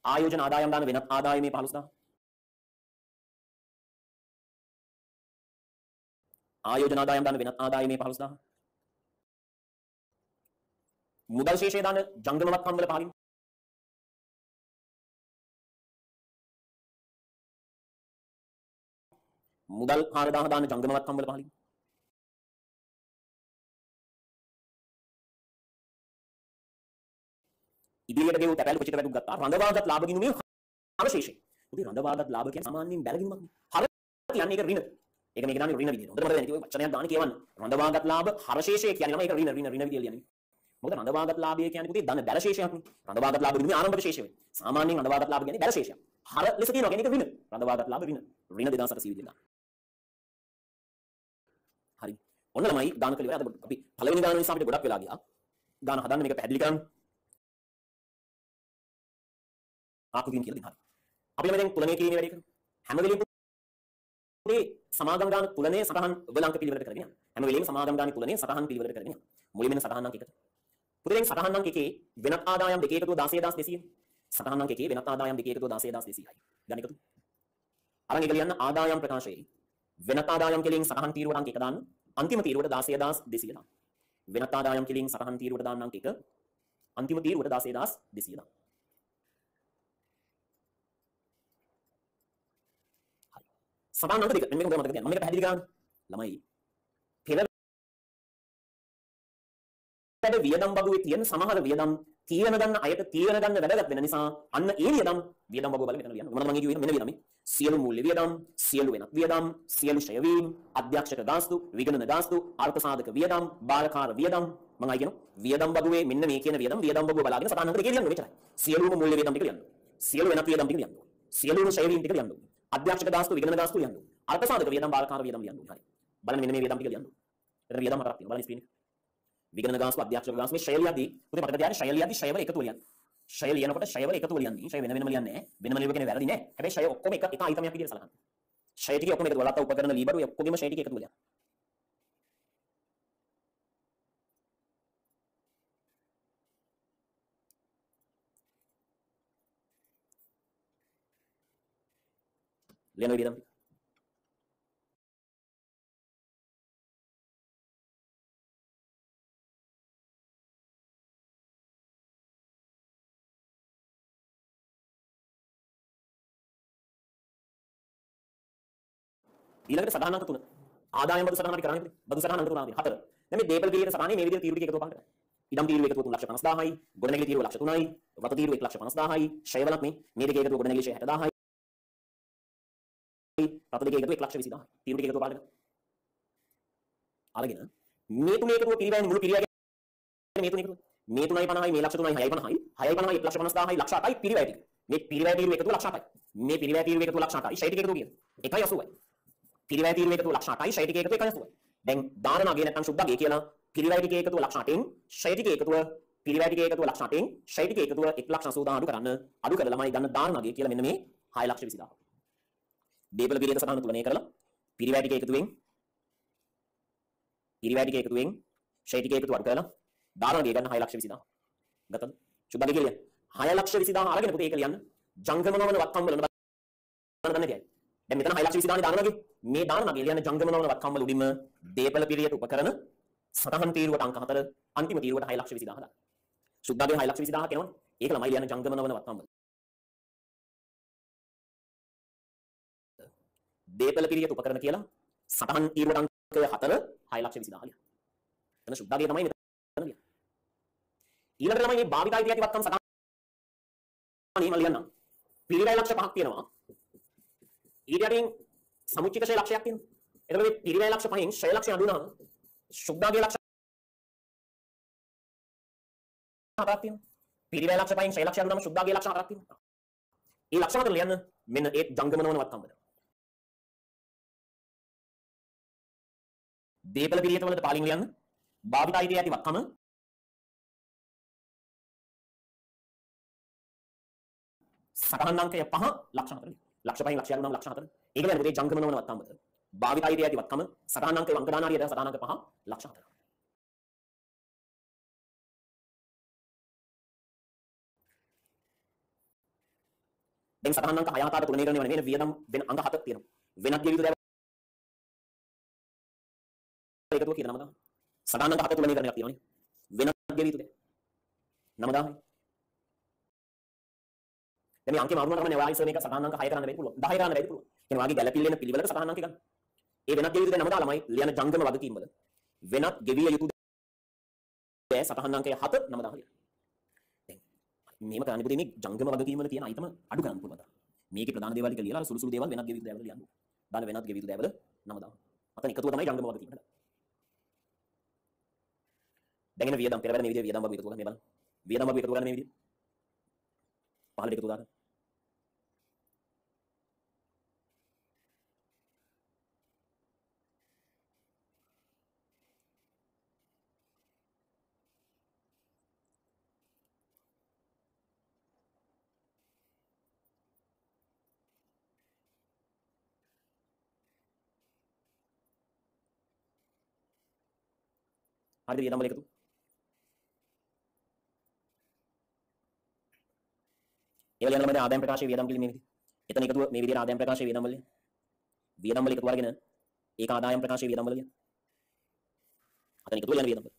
ආයෝජන ආදායම් දාන වෙනත් ආදායමේ 15000. ආයෝජන ආදායම් දාන වෙනත් ආදායමේ 15000. මුදල් ශේෂය දාන ජංගම වත්කම් වල පහලින්. මුදල් 4000 දාන ජංගම වත්කම් වල පහලින්. ඉදිරියට ගෙවු තැපැල් උපචිත වැටුප් ගත්තා. රඳවාගත් ලාභ ගිණුමේ අවශේෂය. උදේ රඳවාගත් ලාභ කියන්නේ සාමාන්‍යයෙන් බැලගිනුමක් නේ. හර කියන්නේ ඒක රින. ඒක මේක දාන්නේ රින විදියට. හොඳට මතක දැන් වචනයක් දාන්න කියවන්න. රඳවාගත් ලාභ හරශේෂය කියන්නේ නම් ඒක රින විදියට ලියන්නේ. මොකද රඳවාගත් ලාභය කියන්නේ පුතේ ධන බැල ශේෂයක් නේ. රඳවාගත් ලාභ ගිණුමේ ආරම්භක ශේෂය වෙන්නේ. සාමාන්‍යයෙන් රඳවාගත් ලාභ කියන්නේ බැල ශේෂයක්. හර ලෙස කියනවා කියන්නේ ඒක රින. රඳවාගත් ලාභ රින. රින 2800 විදියට දාන්න. හරි. ඔන්න ළමයි දාන කලිය අද අපි පළවෙනි දාන නිසා අපිට ගොඩක් වෙලා ගියා. දාන හදන්න මේක පැහැදිලි කරන්න. ආකෘතියෙන් කියලා දෙන්න හරි. අපි ළමයි දැන් තුලනේ කිරීමේ වැඩේ කරමු. හැම වෙලෙම පුතේ සමාගම් ගාන තුලනේ සටහන් වල අංක පිළිවෙලට කරගෙන යන්න. හැම වෙලෙම සමාගම් ගාන තුලනේ සටහන් පිළිවෙලට කරගෙන යන්න. මුලින්ම සටහන් අංක 1. පුතේ දැන් සටහන් අංක 1 වෙනත් ආදායම් දෙකේ එකතුව 16200. සටහන් අංක 1 වෙනත් ආදායම් දෙකේ එකතුව 16200යි. ගන්න එකතු. අරන් එක ලියන්න ආදායම් ප්‍රකාශයේ වෙනත් ආදායම් කෙලින් සටහන් තීරුවට අංක 1 දාන්න. අන්තිම තීරුවට 16200 දාන්න. වෙනත් ආදායම් කෙලින් සටහන් තීරුවට දාන්න අංක 1. අන්තිම තීරුවට 16200 දාන්න. සටහන් අංක 2 මේක මතක තියාගන්න. මම මේක පැහැදිලි කරන්න. ළමයි පෙර වැඩ වියදම් බගුවේ තියෙන සමහර වියදම් තීරණ ගන්න අයට තීරණ ගන්න වැදගත් වෙන නිසා අන්න ඒ වියදම් බගුව බලන්න මෙතන ලියන්න. මොනවද මම කියුවේ මෙන්න වියදම්. සියලු මූල්‍ය වියදම්, සියලු වෙනත් වියදම්, සියලු ෂය වීම, අධ්‍යක්ෂක ගාස්තු, විගණන ගාස්තු, අර්ථ සාධක වියදම්, බාලකාර වියදම් මම අය කියනවා. වියදම් බගුවේ මෙන්න මේ කියන වියදම් බගුව බලාගෙන සටහන් අංක 2 ලියන්න මෙච්චරයි. සියලුම මූල්‍ය වියදම් ටික ලියන්න. සියලු වෙනත් වියදම් ටික ලියන්න. සියලුම ෂය වීම ටික ලියන්න. අධ්‍යක්ෂක ගාස්තු විගණන ගාස්තු ලියන්න. අර්ථ සාධක වියදම් බාලකාර වියදම් ලියන්න. හරි. බලන්න මෙන්න මේ වියදම් ටික ලියන්න. එතන වියදම් හතරක් තියෙනවා. බලන්න ස්ක්‍රීන් එක. විගණන ගාස්තු අධ්‍යක්ෂක ගාස්තු මේ ෂය ලියද්දී පුතේ මතක තියාගන්න ෂය ලියද්දී ෂයවල එකතු ලියන්න. ෂය ලියනකොට ෂයවල එකතු ලියන්නේ. ෂය වෙන වෙනම ලියන්නේ නැහැ. වෙනම ලියුව කියන්නේ වැරදි නෑ. හැබැයි ෂය ඔක්කොම එක අයිතමයක් විදිහට සලකන්න. ෂය ටික ඔක්කොම එකතු වලත් උපකරණ ලීබරු ඔක්කොගෙම ෂය ටික එකතු ලියන්න. ලියන විදිහට ඊළඟට සටහන් අංක 3. ආදායම් බදු සටහන අපි කරන්නේ බදු සටහන අංක 3 4. දැන් මේ දේපල පිළිවෙත සටහනේ මේ විදිහට තීරු ටික එකතු පහකට. ඉඩම් තීරුව එකතු 3,50,000යි, ගොඩනැගිලි තීරුව 3,00,000යි, වත තීරුව 1,50,000යි, ෂයවලක් මේ දෙකේ එකතු ගොඩනැගිලි ෂය 60,000යි. රත දෙකේ එකතු 1,20,000යි. තීරු ටික එකතු පහකට. අරගෙන මේ තුනේ එකතුව පිරිවැයන්නේ මුළු පිරිවැය මේ තුනේ එකතුව. මේ 3.50යි මේ ලක්ෂ 3යි 6.50යි 6.50යි 1,50,000යි ලක්ෂ 8යි පිරිවැය ටික. මේ පිරිවැය තීරුව එකතුව ලක්ෂ 8යි. මේ පිරිවැය තීරුව එකතුව ලක්ෂ 8යි. ෂයි ටික එකතුව කියන්නේ 1.80යි. පිරිවැය තීරුව එකතුව ලක්ෂ 8යි ෂයි ටික එකතුව 1.80යි. දැන් දාන නගේ නැත්නම් සුද්දාගේ කියලා පිරිවැය ටික එකතුව ලක්ෂ 8න් ෂයි ටික එකතුව පිරිවැය ටික එකතුව ලක්ෂ 8න් ෂයි ටික එකතුව 1,80,000 අඩු කරන්න අඩු කරලාමයි ගන්න දාන නගේ කියලා මෙන්න මේ 6,20,000. දීපල පිරියද සටහන තුලනේ කරලා පිරිවැය ටික එකතුවෙන් ෂයි ටික එකතුව අඩු කරලා දාන නගේ ගන්න 6,20,000. ගත්තද? සුද්දාගේ කියලා 6,20,000 අරගෙන පුතේ ඒක ලියන්න. ජංගම නොවන වත්කම් වල ගන්න කියයි. දැන් මෙතන 6,20,000 දාන නගේ මේ දාන නගේ ලියන්න ජංගම නොවන වත්කම් වල උඩින්ම දීපල පිරියට උපකරන සටහන් තීරුවට අංක 4 අන්තිම තීරුවට 6,20,000 දාන්න. සුද්දාගේ 6,20,000 කියනවනේ. ඒක ළමයි ලියන්න ජංගම නොවන වත්කම් වල. දීපල පිරියට උපකරන කියලා සටහන් තීරුවට අංක 4 6,20,000 ලියන්න. එතන සුද්දාගේ තමයි මෙතන ලියන්න. ඊළඟට ළමයි මේ භාවිතයි තියටි වත්කම් සටහන් අනේම ලියන්න. පිරිවැය ලක්ෂ 5ක් තියෙනවා. ඊට යටින් සමුච්චිත ෂය ලක්ෂයක් තියෙනවා. එතකොට මේ පිරිවැය ලක්ෂ 5න් ෂය ලක්ෂය අඩු වුණාම සුද්දාගේ ලක්ෂ 4ක් තියෙනවා. පිරිවැය ලක්ෂ 5න් ෂය ලක්ෂය අඩු වුණාම සුද්දාගේ ලක්ෂ 4ක් තියෙනවා. මේ ලක්ෂ 4 ලියන්න මෙන්න ඒ ජංගම නොවන වත්කම්වල. දීපල පිරියත වලට පාලින් ලියන්න. භාවිතයි තියටි වත්කම සටහන් අංකය 5 ලක්ෂ 4. ලක්ෂ 5න් ලක්ෂය අඩු වුණාම ලක්ෂ 4. ඒක කියන්නේ පුතේ ජංගම නොවන වත්කම්වල. භාවිතයි තියටි වත්කම සටහන් අංකය අංක දාන හරියට සටහන් අංක 5 ලක්ෂ 4. දැන් සටහන් අංක 6 7 තුලනේ කරන්නේ වෙන වියදම් වෙන අංක 7ක් තියෙනවා. වෙනත් ගෙවිතු දේවල් එකතුව කියන නම ගන්න. සටහන් අංක 7 තුලනේ කරන එකක් තියෙනවනේ. වෙනත් ගෙවිතු දේ. නම ගන්න. දැන් මේ අංකේ මාරුනට තමයි ඔයා ඉස්සර මේක සටහන් අංක 6 කරන්න බැරි පුළුවන්. 10 කරන්න බැරි පුළුවන්. කියන්නේ වාගේ ගැළපිල්ල වෙන පිළිවෙලට සටහන් අංක ගන්න. ඒ වෙනත් ගෙවිතු දේ නම දාලාමයි ලියන ජංගම වගකීම් වල. වෙනත් ගෙවිය යුතු දේ සටහන් අංකය 7 නම දාලා ලියන්න. මේම කරන්න පුතේ මේ ජංගම වගකීම් වල තියෙන අයිතම අඩු කරන්න පුළුවන්. මේකේ ප්‍රධාන දේවල් ටික ලියලා සුළු සුළු දේවල් වෙනත් ගෙවිතු දේවල් ලියන්න. දාන වෙනත් ගෙවිතු දේවල් නම දාන්න. අතන එකතුව තමයි ජංගම වගකීම් හදන්නේ. දැන් එන වියදම් පෙරවැර මේ විදිහේ වියදම් වග එකතු කරලා මේ බලන්න. වියදම් වග එකතු කරන්නේ මේ විදිහේ. පහළට එකතු දාන්න. හරිද වියදම් වල එකතු? ඒ වල යනවා මම ආදායම් ප්‍රකාශයේ වියදම් පිළිම මේ විදිහට. එතන එකතුව මේ විදිහට ආදායම් ප්‍රකාශයේ වියදම් වල. වියදම් වල එකතු අරගෙන ඒක ආදායම් ප්‍රකාශයේ වියදම් වල ලියන්න. අතන එකතුව යන වියදම් වල.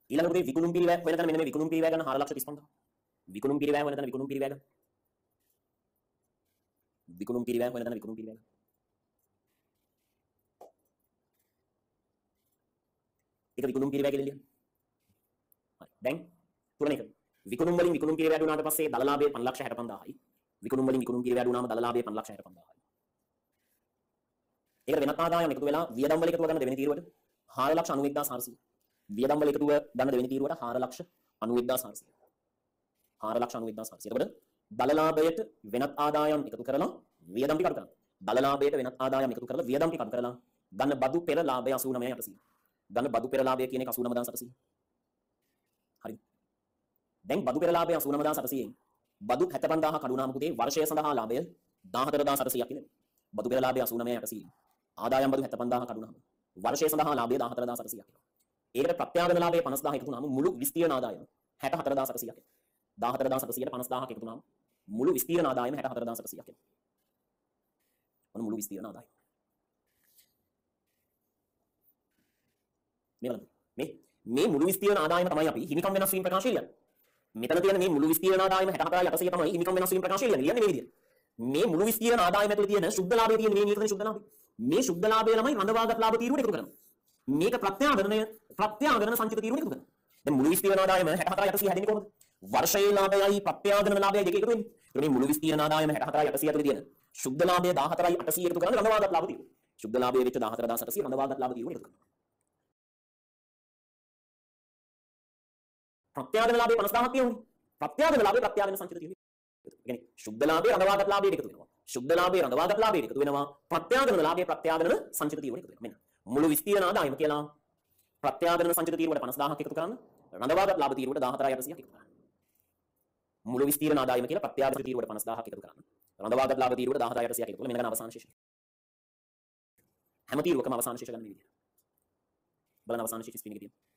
ඊළඟට මේ විකුණුම් පිරිවැය වෙන තැන මෙන්න මේ විකුණුම් පිරිවැය ගන්න 4,35,000. විකුණුම් පිරිවැය වෙන තැන විකුණුම් පිරිවැය ගන්න. විකුණුම් පිරිවැය වෙන තැන විකුණුම් පිරිවැය ගන්න. ඒක විකුණුම් පිරිවැය කියලා ලියන්න. හරි. දැන් තුනනේ එක. විකුණුම් වලින් විකුණුම් පිරිවැය අඩු වුණාට පස්සේ දල ලාභය 5,65,000යි. විකුණුම් වලින් විකුණුම් පිරිවැය අඩු වුණාම දල ලාභය 5,65,000යි. ඒකට වෙනත් ආදායම් එකතු වෙලා වියදම් වල එකතුව ගන්න දෙවෙනි තීරුවට 4,91,400. වියදම් වල එකතුව ගන්න දෙවෙනි තීරුවට 4,91,400. 4,91,400. එතකොට දල ලාභයට වෙනත් ආදායම් එකතු කරලා වියදම් ටික අඩු කරනවා. දල ලාභයට වෙනත් ආදායම් එකතු කරලා වියදම් ටික අඩු කරලා ගන්න බදු පෙර ලාභය 89,800. ගන්න බදු පෙර ලාභය කියන එක 89,700. හරි. දැන් බදු පෙර ලාභය 89,700න් බදු 75,000 කඩු වුණාම පුතේ වර්ෂය සඳහා ලාභය 14,700ක් කියලා. බදු පෙර ලාභය 89,800. ආදායම් බදු 75,000 කඩු වුණාම වර්ෂය සඳහා ලාභය 14,700ක් කියලා. ඒකට ප්‍රත්‍යාගන ලාභය 50,000 එකතු වුණාම මුළු විස්තීර්ණ ආදායම 64,700ක්. 14,700ට 50,000ක් එකතු වුණාම මුළු විස්තීර්ණ ආදායම 64,700ක්. ඔන්න මුළු විස්තීර්ණ ආදායම. මේ මුළු විස්තීර්ණ ආදායම තමයි අපි හිමිකම් වෙනස් වීම ප්‍රකාශය ලියන්නේ. මෙතන තියෙන මේ මුළු විස්තීර්ණ ආදායම 64,800 තමයි හිමිකම් වෙනස් වීම ප්‍රකාශය ලියන්නේ මේ විදිහට. මේ මුළු විස්තීර්ණ ආදායම ඇතුළේ තියෙන සුද්ධ ලාභය තියෙන මේ නියතන සුද්ධ ලාභය. මේ සුද්ධ ලාභය ළමයි රඳවාගත් ලාභ තීරුවට එකතු කරනවා. මේක ප්‍රත්‍යාගන සංචිත තීරුවට එකතු කරනවා. දැන් මුළු විස්තීර්ණ ආදායම 64,800 හැදෙන්නේ කොහොමද? වර්ෂයේ ලාභයයි ප්‍රත්‍යාගන ලාභයයි දෙක එකතු වෙන්නේ. ඒ මේ මුළු විස්තීර්ණ ආදායම 64,800 ඇතුළේ තියෙන සුද්ධ ලාභය 14,800 එකතු කරන්නේ රඳවාගත් ලාභ තීරුව. ශුද්ධ ලාභයේ වෙච්ච 14800 රඳවාගත් ලාභ తీරුව එකතු කරනවා. ප්‍රත්‍යාදන ලාභයේ 50000ක් තියෙනවනේ. ප්‍රත්‍යාදන ලාභයේ ප්‍රත්‍යාදන සංචිත తీරුව. ඒ කියන්නේ ශුද්ධ ලාභයේ රඳවාගත් ලාභයට එකතු වෙනවා. ශුද්ධ ලාභයේ රඳවාගත් ලාභයට එකතු වෙනවා. ප්‍රත්‍යාදන ලාභයේ ප්‍රත්‍යාදන සංචිත తీරුවට එකතු වෙනවා. මෙන්න මුළු විස්තීර්ණ ආදායම කියලා ප්‍රත්‍යාදන සංචිත తీරුවට 50000ක් එකතු කරන්න. රඳවාගත් ලාභ తీරුවට 14800ක් එකතු කරන්න. මුළු විස්තීර්ණ ආදායම කියලා ප්‍රත්‍යාදන తీරුවට 50000ක් එකතු කරන්න. රඳවාගත් ලාභ తీරුවට 14800ක් එකතු කරලා මෙන්න ගන්න අවසාන ශේෂය. හැම తీරුවකම අවසාන ශේෂ ගන්න මේ විදිහට. බලන්න අවසාන ශේෂ ස්ක්‍රීන් එකේ තියෙනවා.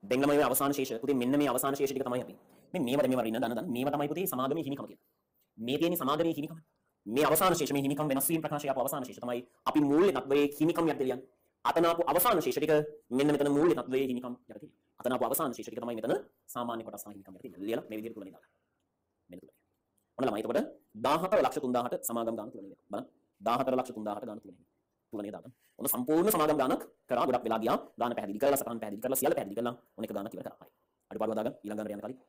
දැන් ළමයි මේ අවසාන ශේෂ පුතේ මෙන්න මේ අවසාන ශේෂ ටික තමයි අපි. මේවා ඉන්න දන්න මේවා තමයි පුතේ සමාගමේ හිමිකම කියන්නේ. මේ තියෙන සමාගමේ හිමිකම. මේ අවසාන ශේෂ මේ හිමිකම් වෙනස් වීම ප්‍රකාශය අප අවසාන ශේෂ තමයි අපි මූල්‍ය තත්වයේ හිමිකම් යද්දී ලියන්නේ. අතනාපු අවසාන ශේෂ ටික මෙන්න මෙතන මූල්‍ය තත්වයේ හිමිකම් යටතේ තියෙනවා. අතනාපු අවසාන ශේෂ ටික තමයි මෙතන සාමාන්‍ය කොටස් සහ හිමිකම් යටතේ තියෙනවා. ලියලා මේ විදිහට තුලනේ දාලා. මෙන්න තුලනේ. ඔන්න ළමයි එතකොට 14,30,000ට සමාගම් ගාන තුලනේ. බලන්න 14,30,000ට ගාන තුලනේ දාගන්න. ඔන්න සම්පූර්ණ සමාගම් ගානක් කරා ගොඩක් වෙලා ගියා. ගාන පැහැදිලි කරලා සටහන් පැහැදිලි කරලා සියල්ල පැහැදිලි කරලා ඔන්න එක ගානක් ඉවර කරා. හරි. අඩුපාඩුව දාගන්න ඊළඟ ගානට යන්න කලින්.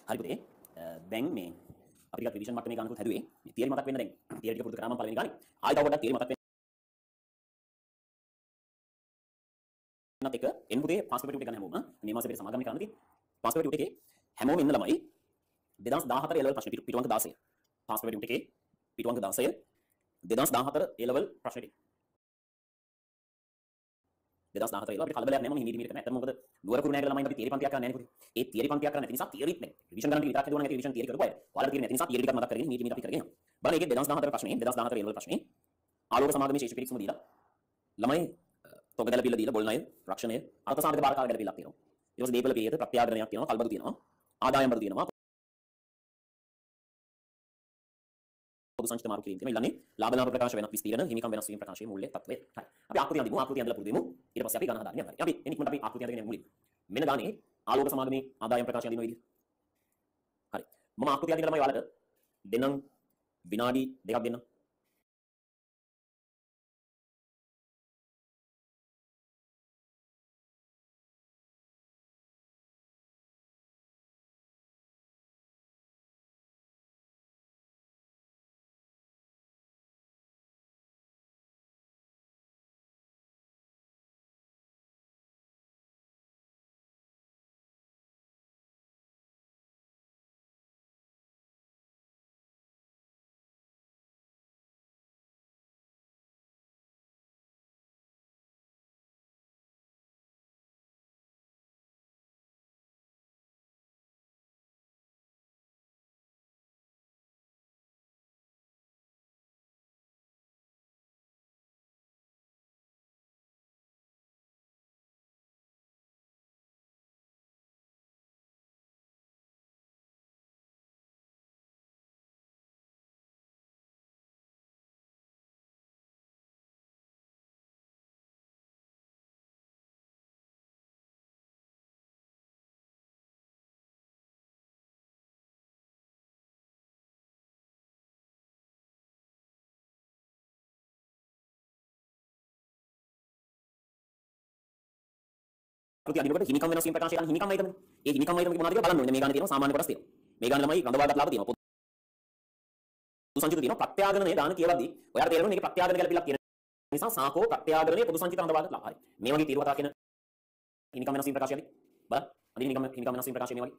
හරි පුතේ දැන් මේ අපි ටිකක් රිවිෂන් මට්ටමේ ගන්නකුත් හැදුවේ මේ තියරි මතක් වෙන්න දැන් තියරි ටික පුරුදු කරාම පළවෙනි ගානේ ආයෙ තව පොඩ්ඩක් තියරි මතක් වෙන්නත් එක එන්න පුතේ පාස් පේපර් ටික ගන්න හැමෝම මේ මාසෙ පිට සමාගම් කරන්න තියෙන්නේ පාස් පේපර් ටිකේ හැමෝම ඉන්න ළමයි 2014 A level ප්‍රශ්න පිටුවංක 16 පාස් පේපර් ටිකේ පිටුවංක 16 2014 A level ප්‍රශ්න ටික 2014 අපිට කලබලයක් නැහැ මම හිමීට මීට කරන්නේ. ඇත්තම මොකද නුවර කුරුණෑගල ළමයින් අපි තියරි පන්තියක් කරන්නේ නැහැ නේ පුතේ. ඒ තියරි පන්තියක් කරන්නේ නැති නිසා තියරිත් නේ. රිවිෂන් ගන්න විතරක් හදුවා නම් ඒක රිවිෂන් තියරි කරපුවා. ඔයාලට තියෙන නැති නිසා තියරි ටිකක් මතක් කරගෙන මීට අපි කරගෙන යනවා. බලන්න ඒකේ 2014 ප්‍රශ්නේ 2014 A level ප්‍රශ්නේ ආලෝක සමාගමේ ශේෂ පිරික්සම දීලා ළමයි තොග ගැලපිල්ල දීලා බොල් ණය රක්ෂණය අර්ථ සාධක බාරකාර ගැලපිල්ලක් තියෙනවා. ඊට පස්සේ දීපල පියත ප්‍රත්‍යාග්‍රණයක් තියෙනවා කල්බදු තියෙනවා ආදායම් බදු තියෙනවා පොදු සංචිත මාරු කිරීම තියෙනවා ඊළඟේ ලාභ ලාභ ප්‍රකාශ වෙනස් විස්තීර්ණ හිමිකම් වෙනස් වීම ප්‍රකාශයේ මූල්‍ය තත්ත්වය. හරි. අපි ආකෘතිය අඳිමු ආකෘතිය අඳලා පුරුදු වෙමු. ඊට පස්සේ අපි ගණන හදාගන්න යනවා. අපි එනිකමට අපි ආකෘතිය අඳගෙන මුලින් මෙන්න දාන්නේ ආලෝක සමාගමේ ආදායම් ප්‍රකාශය අඳින විදිහ. හරි. මම ආකෘතිය අඳින්න ළමයි ඔයාලට දෙන්නම් විනාඩි දෙකක් දෙන්නම්. ආකෘතිය අඳිනකොට හිමිකම් වෙනස් වීම ප්‍රකාශය කරන හිමිකම් අයිතමනේ. ඒ හිමිකම් අයිතම මොනවද කියලා බලන්න ඕනේ. මේ ගානේ තියෙනවා සාමාන්‍ය කොටස් තියෙනවා. මේ ගානේ ළමයි රඳවාගත් ලාභ තියෙනවා. පොදු සංචිත තියෙනවා. ප්‍රත්‍යාග්‍රණය දාන කියලාදී ඔයාලට තේරෙනවා මේකේ ප්‍රත්‍යාග්‍රණ ගැලපිලක් තියෙන නිසා සාකෝ ප්‍රත්‍යාග්‍රණයේ පොදු සංචිත රඳවාගත් ලාභ. හරි. මේ වගේ තීරුවතා කියන හිමිකම් වෙනස් වීම ප්‍රකාශයදී බලන්න. අඳින හිමිකම් වෙනස් වීම ප්‍රකාශය මේ වගේ.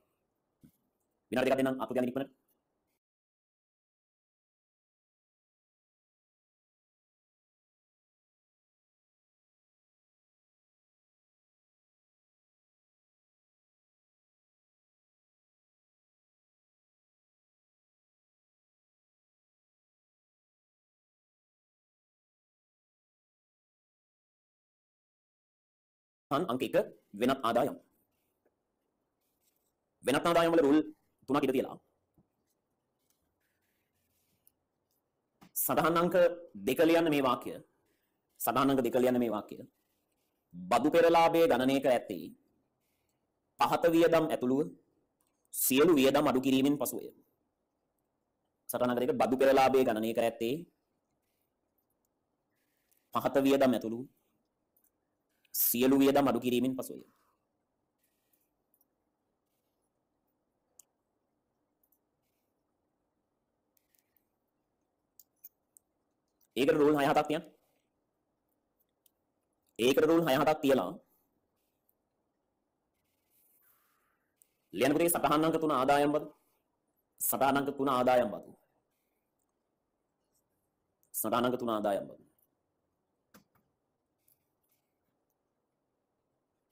විනාඩි දෙකක් දෙන්නම් ආකෘතිය අඳින්න ඉක්මනට. अंक 1 වෙනත් ආදායම් වෙනත් ආදායම් වල රූල් තුනක් ඉඳ තියලා සටහන් අංක 2 ලියන්න මේ වාක්‍ය සටහන් අංක 2 ලියන්න මේ වාක්‍ය බදු පෙරලාභයේ ගණනය කර ඇත්තේ පහත වියදම් ඇතුළුව සියලු වියදම් අඩු කිරීමෙන් පසුය. සටහනකට එක බදු පෙරලාභයේ ගණනය කර ඇත්තේ පහත වියදම් ඇතුළු සියලු වියදම් අඩු කිරීමෙන් පසුය. ඒකට රූල් 6-7ක් තියන්න. ඒකට රූල් 6-7ක් තියලා ලියන්න පුතේ සටහන් අංක 3 ආදායම් බදු. සටහන් අංක 3 ආදායම් බදු. සටහන් අංක 3 ආදායම් බදු.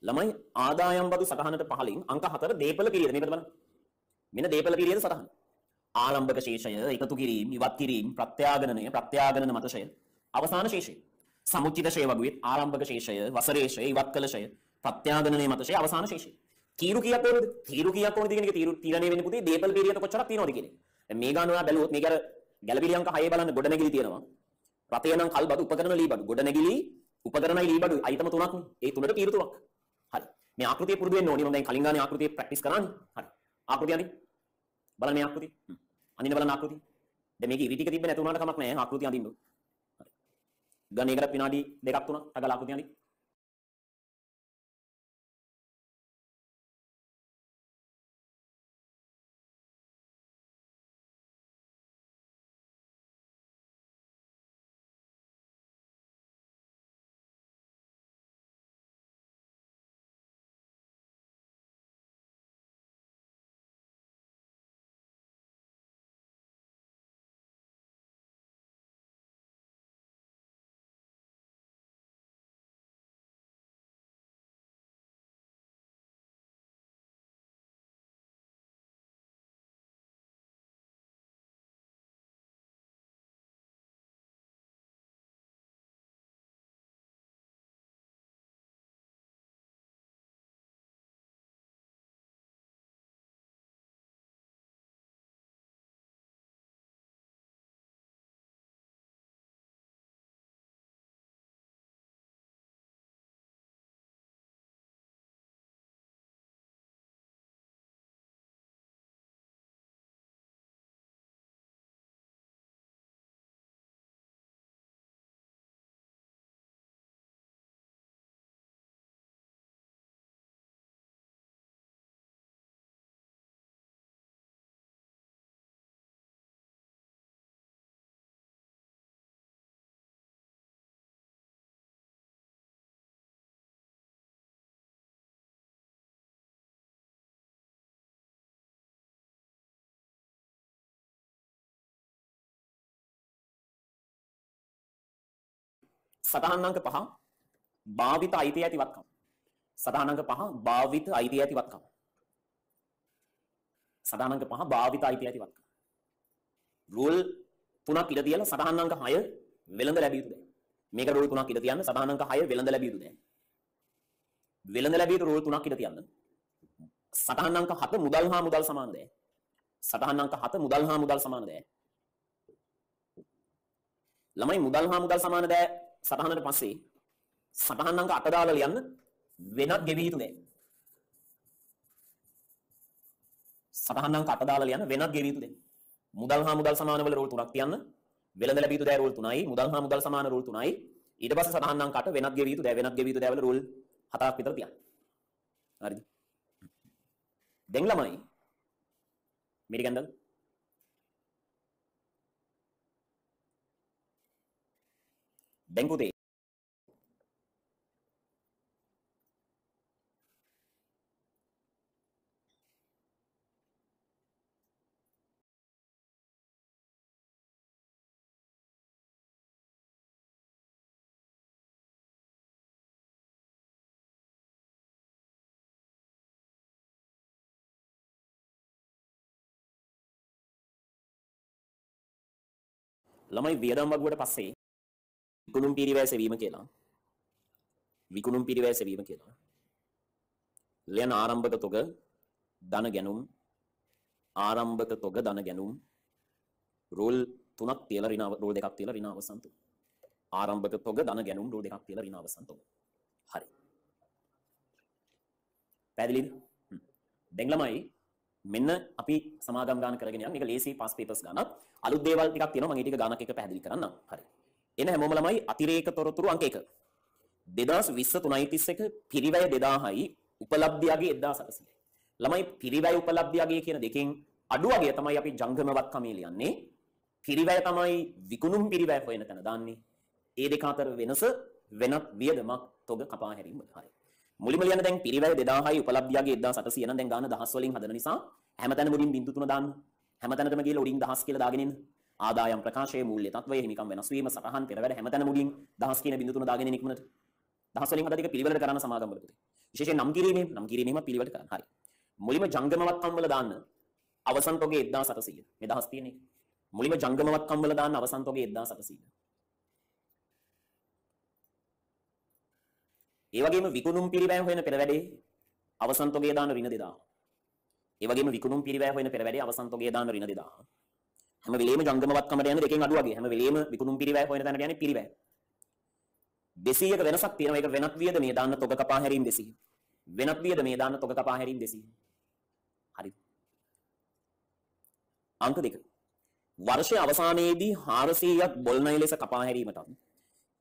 ළමයි ආදායම් බදු සටහනට පහලින් අංක 4 දීපල පිරියද මේකට බලන්න. මෙන්න දීපල පිරියද සටහන. ආරම්භක ශේෂය, එකතු කිරීම, ඉවත් කිරීම, ප්‍රත්‍යාගණනය, ප්‍රත්‍යාගණන මතශය, අවසාන ශේෂය. සමුච්චිත ශය වගුවේ ආරම්භක ශේෂය, වසරේ ශය, ඉවත් කළ ශය, ප්‍රත්‍යාගණනය මතශය, අවසාන ශේෂය. තීරු කීයක් ඕනද? තීරු කීයක් ඕනද කියන එක තීරණය වෙන්නේ පුතේ දීපල පිරියද කොච්චරක් තියෙනවද කියන එක. දැන් මේ ගාන ඔයා බැලුවොත් මේක අර ගැළපිලි අංක 6 බලන්න ගොඩනැගිලි තියෙනවා. රතේ නම් කල්බදු උපකරණ ලීබඩු ගොඩනැගිලි උපකරණයි ලීබඩු අයිටම තුනක් නේ. ඒ තුනට තීරු තුනක්. හරි. මේ ආකෘතිය පුරුදු වෙන්න ඕනේ. මම දැන් කලින් ගානේ ආකෘතිය ප්‍රැක්ටිස් කරානේ. හරි. ආකෘතිය අඳින්න. බලන්න මේ ආකෘතිය. අඳින්න බලන්න ආකෘතිය. දැන් මේකේ ඉරි ටික තිබ්බ නැති උනාට කමක් නැහැ. ආකෘතිය අඳින්න. හරි. ගණේකට විනාඩි 2ක් 3ක් අගල ආකෘතිය අඳින්න. සටහන් අංක 5 භාවිත අයිතිය ඇති වත්කම්. සටහන් අංක 5 භාවිත අයිතිය ඇති වත්කම්. සටහන් අංක 5 භාවිත අයිතිය ඇති වත්කම්. රූල් 3ක් ඉඳ තියලා සටහන් අංක 6 වෙළඳ ලැබිය යුතු දැන්. මේක රූල් 3ක් ඉඳ තියන්න සටහන් අංක 6 වෙළඳ ලැබිය යුතු දැන්. වෙළඳ ලැබිය යුතු රූල් 3ක් ඉඳ තියන්න. සටහන් අංක 7 මුදල් හා මුදල් සමාන දැන්. සටහන් අංක 7 මුදල් හා මුදල් සමාන දැන්. ළමයි මුදල් හා මුදල් සමාන දැන් සටහනට පස්සේ සටහන් අංක 8 දාලා ලියන්න වෙනත් ගෙවිය යුතු දැන්. සටහන් අංක 8 දාලා ලියන්න වෙනත් ගෙවිය යුතු දැන්. මුදල් හා මුදල් සමාන වල රූල් 3ක් තියන්න. වෙළඳ ලැබිය යුතු දැන් රූල් 3යි. මුදල් හා මුදල් සමාන රූල් 3යි. ඊට පස්සේ සටහන් අංක 8 වෙනත් ගෙවිය යුතු දැන් වෙනත් ගෙවිය යුතු දැන් වල රූල් 4ක් විතර තියන්න. හරිද? දැන් ළමයි මේක ගන්නද? දැන් පුතේ ළමයි වියදම් වගුවට පස්සේ විකුණුම් පිරිවැය සෙවීම කියලා. විකුණුම් පිරිවැය සෙවීම කියලා. ලියන ආරම්භක තොග ධන ගැනුම් ආරම්භක තොග ධන ගැනුම් රූල් 3ක් තියලා ඍණ රූල් 2ක් තියලා ඍණ අවසන් තුන. ආරම්භක තොග ධන ගැනුම් රූල් 2ක් තියලා ඍණ අවසන් තුන. හරි. පැහැදිලිද? දැන් ළමයි මෙන්න අපි සමාගම් ගාන කරගෙන යන මේක ලේසි පාස් පේපර්ස් ගානක්. අලුත් දේවල් ටිකක් තියෙනවා මම ඒ ටික ගානක් එක පැහැදිලි කරන්නම්. හරි. එන හැමෝම ළමයි අතිරේක තොරතුරු අංක 1. 2020 3.31 පිරිවැය 2000යි උපලබ්ධි අගය 1800යි. ළමයි පිරිවැය උපලබ්ධි අගය කියන දෙකෙන් අඩු අගය තමයි අපි ජංගමවත්කමේ ලියන්නේ. පිරිවැය තමයි විකුණුම් පිරිවැය හොයන තැන දාන්නේ. ඒ දෙක අතර වෙනස වෙනත් වියදමක් තොග කපා හැරීම. හරි. මුලින්ම ලියන්න දැන් පිරිවැය 2000යි උපලබ්ධි අගය 1800 නම් දැන් ගාන දහස් වලින් හදන නිසා හැමතැනම උඩින් බිංදු 3 දාන්න. හැමතැනටම ගිහලා උඩින් දහස් කියලා දාගෙන ඉන්න. ආදායම් ප්‍රකාශයේ මූල්‍ය තත්වය හිමිකම් වෙනස් වීම සටහන් පෙරවැඩ හැමතැනම උඩින් දහස් කියන බිංදු 3 දාගෙන ඉන්න ඉක්මනට. දහස් වලින් හදන එක පිළිවෙලට කරන සමාගම් වල පුතේ. විශේෂයෙන් නම් කිරීමේම පිළිවෙලට කරන්න. හරි. මුලින්ම ජංගමවත්කම් වල දාන්න අවසන් තොගේ 1700. මේ දහස් තියෙන්නේ. මුලින්ම ජංගමවත්කම් වල දාන්න අවසන් තොගේ 1700. ඒ වගේම විකුණුම් පිරිවැය හොයන පෙර වැඩේ අවසන් තොගේ දාන්න ඍණ 2000. ඒ වගේම විකුණුම් පිරිවැය හොයන පෙර වැඩේ අවසන් තොගේ දාන්න ඍණ 2000. හැම වෙලේම ජංගමවත්කමට යන දෙකෙන් අඩු වගේ. හැම වෙලේම විකුණුම් පිරිවැය හොයන තැනට යන්නේ පිරිවැය. 200ක වෙනසක් තියෙනවා. ඒක වෙනත් වියදමේ දාන්න තොග කපා හැරීම 200. වෙනත් වියදමේ දාන්න තොග කපා හැරීම 200. හරි. අංක 2. වර්ෂයේ අවසානයේදී 400ක් බොල්නය ලෙස කපා හැරීමට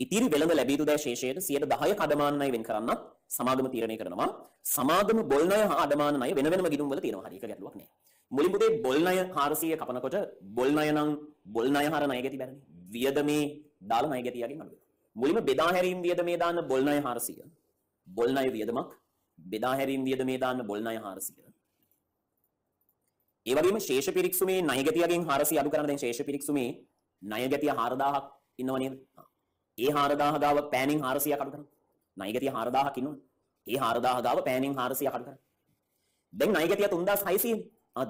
ඉතිරි වෙළඳ ලැබිය යුතු දෑ ශේෂයට 10% කඩමාන ණය වෙන් කරන්නත් සමාගම තීරණය කරනවා. සමාගම බොල්නය හා අඩමාන ණය වෙන වෙනම ගිණුම් වල තියෙනවා. හරි. ඒක ගැටලුවක් නෑ. මුලින් පුතේ බොල්නය 400 කපනකොට බොල්නය නම් බොල්නය හර ණය ගැති බැරනේ. වියදමේ දාලා ණය ගැතියගෙන් අඩු වෙනවා. මුලින්ම බෙදා හැරීම් වියදමේ දාන්න බොල්නය 400. බොල්නය වියදමක් බෙදා හැරීම් වියදමේ දාන්න බොල්නය 400. ඒ වගේම ශේෂ පිරික්සුමේ ණය ගැතියගෙන් 400 අඩු කරන දැන් ශේෂ පිරික්සුමේ ණය ගැතිය 4000ක් ඉන්නව නේද? ඒ 4000 ගාව පෑනින් 400ක් අඩු කරන්න. ණය ගැතිය 4000ක් ඉන්නවනේ. ඒ 4000 ගාව පෑනින් 400ක් අඩු කරන්න. දැන් ණය ගැතිය 3600නේ.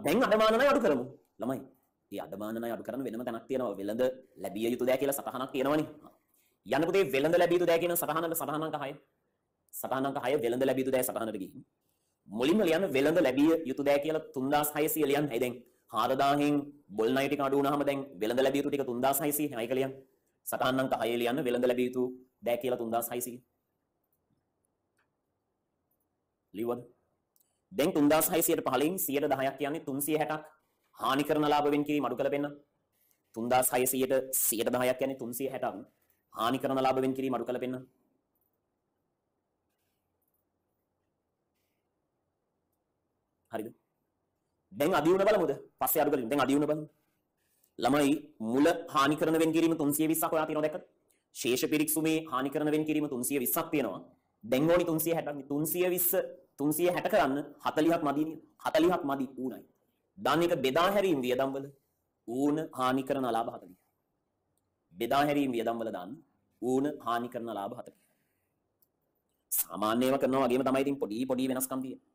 දැන් අඩමාන ණය අඩු කරමු. ළමයි. මේ අඩමාන ණය අඩු කරන්න වෙනම තැනක් තියෙනවා. වෙළඳ ලැබිය යුතු දෑ කියලා සටහනක් තියෙනවනේ. යන්න පුතේ වෙළඳ ලැබිය යුතු දෑ කියන සටහනට සටහන අංක 6. සටහන අංක 6 වෙළඳ ලැබිය යුතු දෑ සටහනට ගිහින්. මුලින්ම ලියන්න වෙළඳ ලැබිය යුතු දෑ කියලා 3600 ලියන්න. දැන් 4000න් බොල් ණය ටික අඩු වුණාම දැන් වෙළඳ ලැබිය යුතු ටික 3600. ඒක ලියන්න. සටහන් අංක 6 ලියන්න වෙළඳ ලැබිය යුතු දෑ කියලා 3600. ලියවද? දැන් 3600ට පහලින් 10%ක් කියන්නේ 360ක් හානි කරන ලාභ වෙන් කිරීම අඩු කරලා පෙන්නන්න. 3600ට 10%ක් කියන්නේ 360ක් හානි කරන ලාභ වෙන් කිරීම අඩු කරලා පෙන්නන්න. හරිද? දැන් අඩු වුණ බලමුද? පස්සේ අඩු කරලින් දැන් අඩු වුණ බලමු. ළමයි මුල හානි කරන වෙන් කිරීම 320ක් ඔයා තියෙනවා දැක්කද? ශේෂ පිරික්සුමේ හානි කරන වෙන් කිරීම 320ක් තියෙනවා. දැන් ඕනි 360ක් 320 360 කරන්න 40ක් මදි නේද? 40ක් මදි ඌණයි. දාන්න එක බෙදා හැරීම් වියදම් වල ඌණ හානි කරන ලාභ 40. බෙදා හැරීම් වියදම් වල දාන්න ඌණ හානි කරන ලාභ 40. සාමාන්‍යව කරනවා වගේම තමයි ඉතින් පොඩි වෙනස්කම් තියෙන්නේ.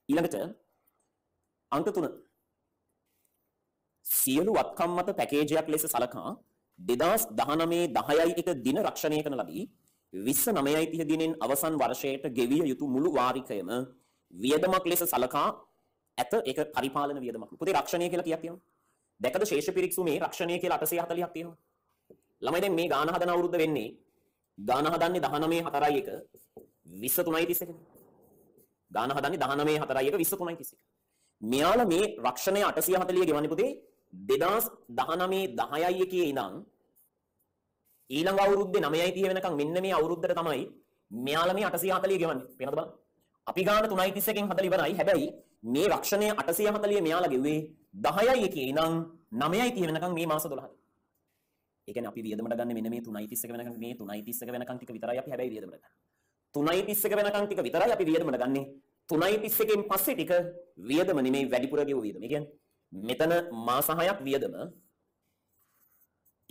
ඊළඟට අංක 3 සියලු වත්කම් මත පැකේජයක් ලෙස සලකා 2019 10/1 දින රක්ෂණය කරන ලදී 29/30 දිනෙන් අවසන් වර්ෂයට ගෙවිය යුතු මුළු වාරිකයම වියදමක් ලෙස සලකා ඇත. ඒක පරිපාලන වියදමක්. පුතේ රක්ෂණය කියලා කීයක් තියෙනවද? දැකද ශේෂ පිරික්සුමේ රක්ෂණය කියලා 840ක් තියෙනවා. ළමයි දැන් මේ ගාන හදන අවුරුද්ද වෙන්නේ ගාන හදන්නේ 19/4/1 23/31 ගාන හදන්නේ 19/4/1 23/31. මෙයාලා මේ රක්ෂණය 840 ගෙවන්නේ පුතේ 2019 10/1 ඉඳන් ඊළඟ අවුරුද්දේ 9/30 වෙනකන් මෙන්න මේ අවුරුද්දට තමයි මෙයාලා මේ 840 ගෙවන්නේ. පේනවද බලන්න? අපි ගාන 3/31 හදලා ඉවරයි. හැබැයි මේ රක්ෂණය 840 මෙයාලා ගෙව්වේ 10/1 ඉඳන් 9/30 වෙනකන් මේ මාස 12ට. ඒ කියන්නේ අපි වියදමට ගන්න මෙන්න මේ 3/31 වෙනකන් මේ 3/31 වෙනකන් ටික විතරයි අපි හැබැයි වියදමට ගන්න. 3/31 වෙනකන් ටික විතරයි අපි වියදමට ගන්නෙ. 3/31කින් පස්සේ ටික වියදම නෙමෙයි වැඩිපුර ගෙව වියදම. ඒ කියන්නේ මෙතන මාස 6ක් වියදම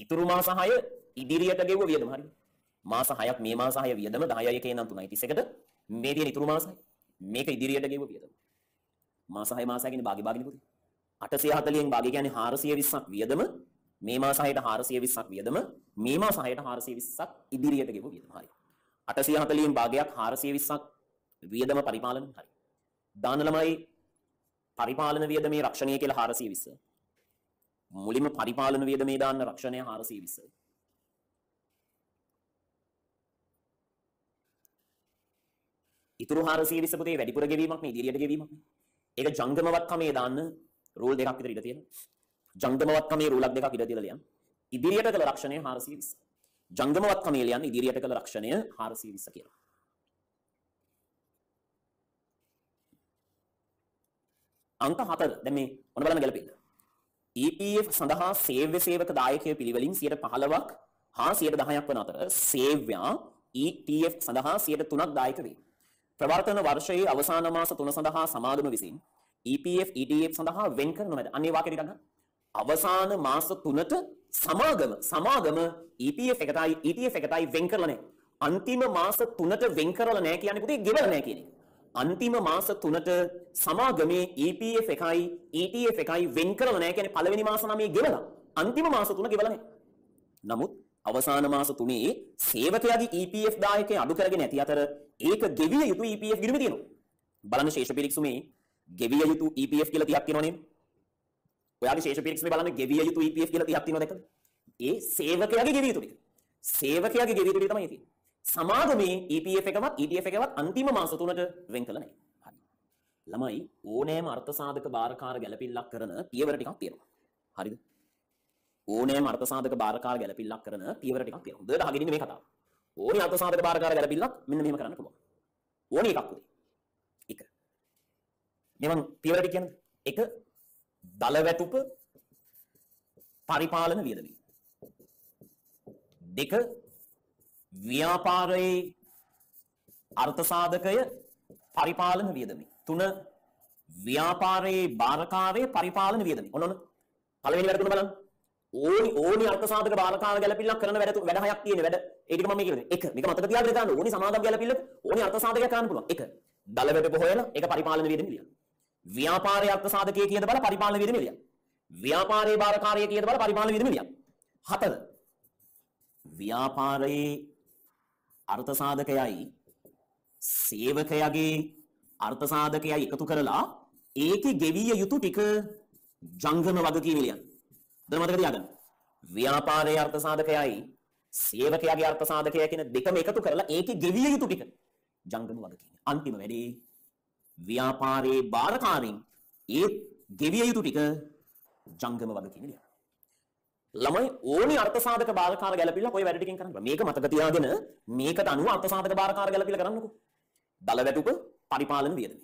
ඉතුරු මාස 6 ඉදිරියට ගෙව වියදම. හරිද? මාස 6ක් මේ මාස 6 වියදම 10/1 නම් 3/31ට මේ තියෙන ඉතුරු මාස 6 මේක ඉදිරියට ගෙව වියදම. මාස 6 මාස 6 කියන්නේ භාගේ පුතේ. 840න් භාගේ කියන්නේ 420ක් වියදම මේ මාස 6ට 420ක් වියදම, මේ මාස 6ට 420ක් ඉදිරියට ගෙවු වියදම. හරි. 840න් භාගයක් 420ක් වියදම පරිපාලන. හරි. දාන ළමයි පරිපාලන වියදමේ රක්ෂණය කියලා 420. මුලින්ම පරිපාලන වියදමේ දාන්න රක්ෂණය 420. ඉතුරු 420 පුතේ වැඩිපුර ගෙවීමක් නේ, ඉදිරියට ගෙවීමක් නේ. ඒක ජංගමවත්කමේ දාන්න රූල් දෙකක් විතර ඉඳ තියෙනවා. ජංගමවත්කමේ රූලක් දෙකක් ඉඳ තියලා ලියන්න. ඉදිරියට කළ රක්ෂණය 420. ජංගමවත්කමේ ලියන්න ඉදිරියට කළ රක්ෂණය 420 කියලා. අංක 4 දැන් මේ මොන බලන්න ගැලපෙන්න. EPF සඳහා සේව්‍ය සේවක දායකය පිළිවෙලින් 15ක් හා 10%ක් වන අතර සේව්‍යා ETF සඳහා 3ක් දායක වේ. ප්‍රවර්තන වර්ෂයේ අවසාන මාස 3 සඳහා සමාගම විසින් EPF ETF සඳහා වෙන් කරන මැද අන්නේ වාක්‍ය ටික ගන්න. අවසාන මාස 3ට සමාගම EPF එකටයි ETF එකටයි වෙන් කරලා නැහැ. අන්තිම මාස 3ට වෙන් කරලා නැහැ කියන්නේ පුතේ ගෙවලා නැහැ කියන එක. අන්තිම මාස 3ට සමාගමේ EPF එකයි ETF එකයි වෙන් කරලා නැහැ කියන්නේ පළවෙනි මාස 9 ගෙවලා අන්තිම මාස 3 ගෙවලා නැහැ. නමුත් අවසාන මාස 3 සේවකයාගේ EPF දායකය අඩු කරගෙන ඇති අතර ඒක ගෙවිය යුතු EPF ගිණුම තියෙනවා. බලන්න ශේෂ පිරික්සුමේ ගෙවිය යුතු EPF කියලා 30ක් තියෙනවා නේද? ඔයාගේ ශේෂ පිරික්සුමේ බලන්න ගෙවිය යුතු EPF කියලා 30ක් තියෙනවා දැක්කද? ඒ සේවකයාගේ ගෙවිය යුතු ටික. සේවකයාගේ ගෙවිය යුතු ටික තමයි තියෙන්නේ. සමාගමේ EPF එකවත් ETF එකවත් අන්තිම මාස 3ට වෙන් කළ නැහැ. හරි. ළමයි ඕනෑම අර්ථ සාධක බාරකාර ගැළපිල්ලක් කරන පියවර ටිකක් තියෙනවා. හරිද? ඕනෑම අර්ථ සාධක බාරකාර ගැළපිල්ලක් කරන පියවර ටිකක් තියෙනවා. හොඳට අහගෙන ඉන්න මේ කතාව. ඕනි අර්ථ සාධක බාරකාර ගැළපිල්ලක් මෙන්න මෙහෙම කරන්න පුළුවන්. ඕනි එකක් උදේ. එක. මෙවන් පියවර ටික කියන්නේ එක දල වැටුප පරිපාලන වියදම. දෙක ව්‍යාපාරයේ අර්ථ සාධකය පරිපාලන වියදම. තුන ව්‍යාපාරයේ බාරකාරයේ පරිපාලන වියදම. ඔන්න පළවෙනි වැඩ තුන බලන්න. ඕනි අර්ථ සාධක බාරකාර ගැළපිල්ලක් කරන වැඩ හයක් තියෙන වැඩ. ඒ ටික මම මේ කියන්නේ. එක මේක මතක තියාගන්න ගන්න. ඕනි සමාදම් ගැළපිල්ලක ඕනි අර්ථ සාධකයක් කරන්න පුළුවන්. එක දල වැටුප හොයලා ඒක පරිපාලන වියදම ලියන්න. ව්‍යාපාරයේ අර්ථ සාධකයේ කීයද බලලා පරිපාලන වියදම ලියන්න. ව්‍යාපාරයේ බාරකාරයේ කීයද බලලා පරිපාලන වියදම ලියන්න. හතර ව්‍යාපාරයේ අර්ථ සාධකයයි සේවකයාගේ අර්ථ සාධකයයි එකතු කරලා ඒකේ ගෙවිය යුතු ටික ජංගම වගකීම ලියන්න. දැන් මතක තියාගන්න. ව්‍යාපාරයේ අර්ථ සාධකයයි සේවකයාගේ අර්ථ සාධකයයි කියන දෙකම එකතු කරලා ඒකේ ගෙවිය යුතු ටික ජංගම වගකීම. අන්තිම වැඩේ ව්‍යාපාරයේ බාරකාරයින් ඒ ගෙවිය යුතු ටික ජංගම වගකීම ලියන්න. ළමයි ඕනි අර්ථ සාධක බාරකාර ගැළපිල්ලක් ඔය වැඩ ටිකෙන් කරන්න. මේක මතක තියාගෙන මේකට අනුව අර්ථ සාධක බාරකාර ගැළපිල්ල කරන්නකෝ. දල වැටුප පරිපාලන වියදම.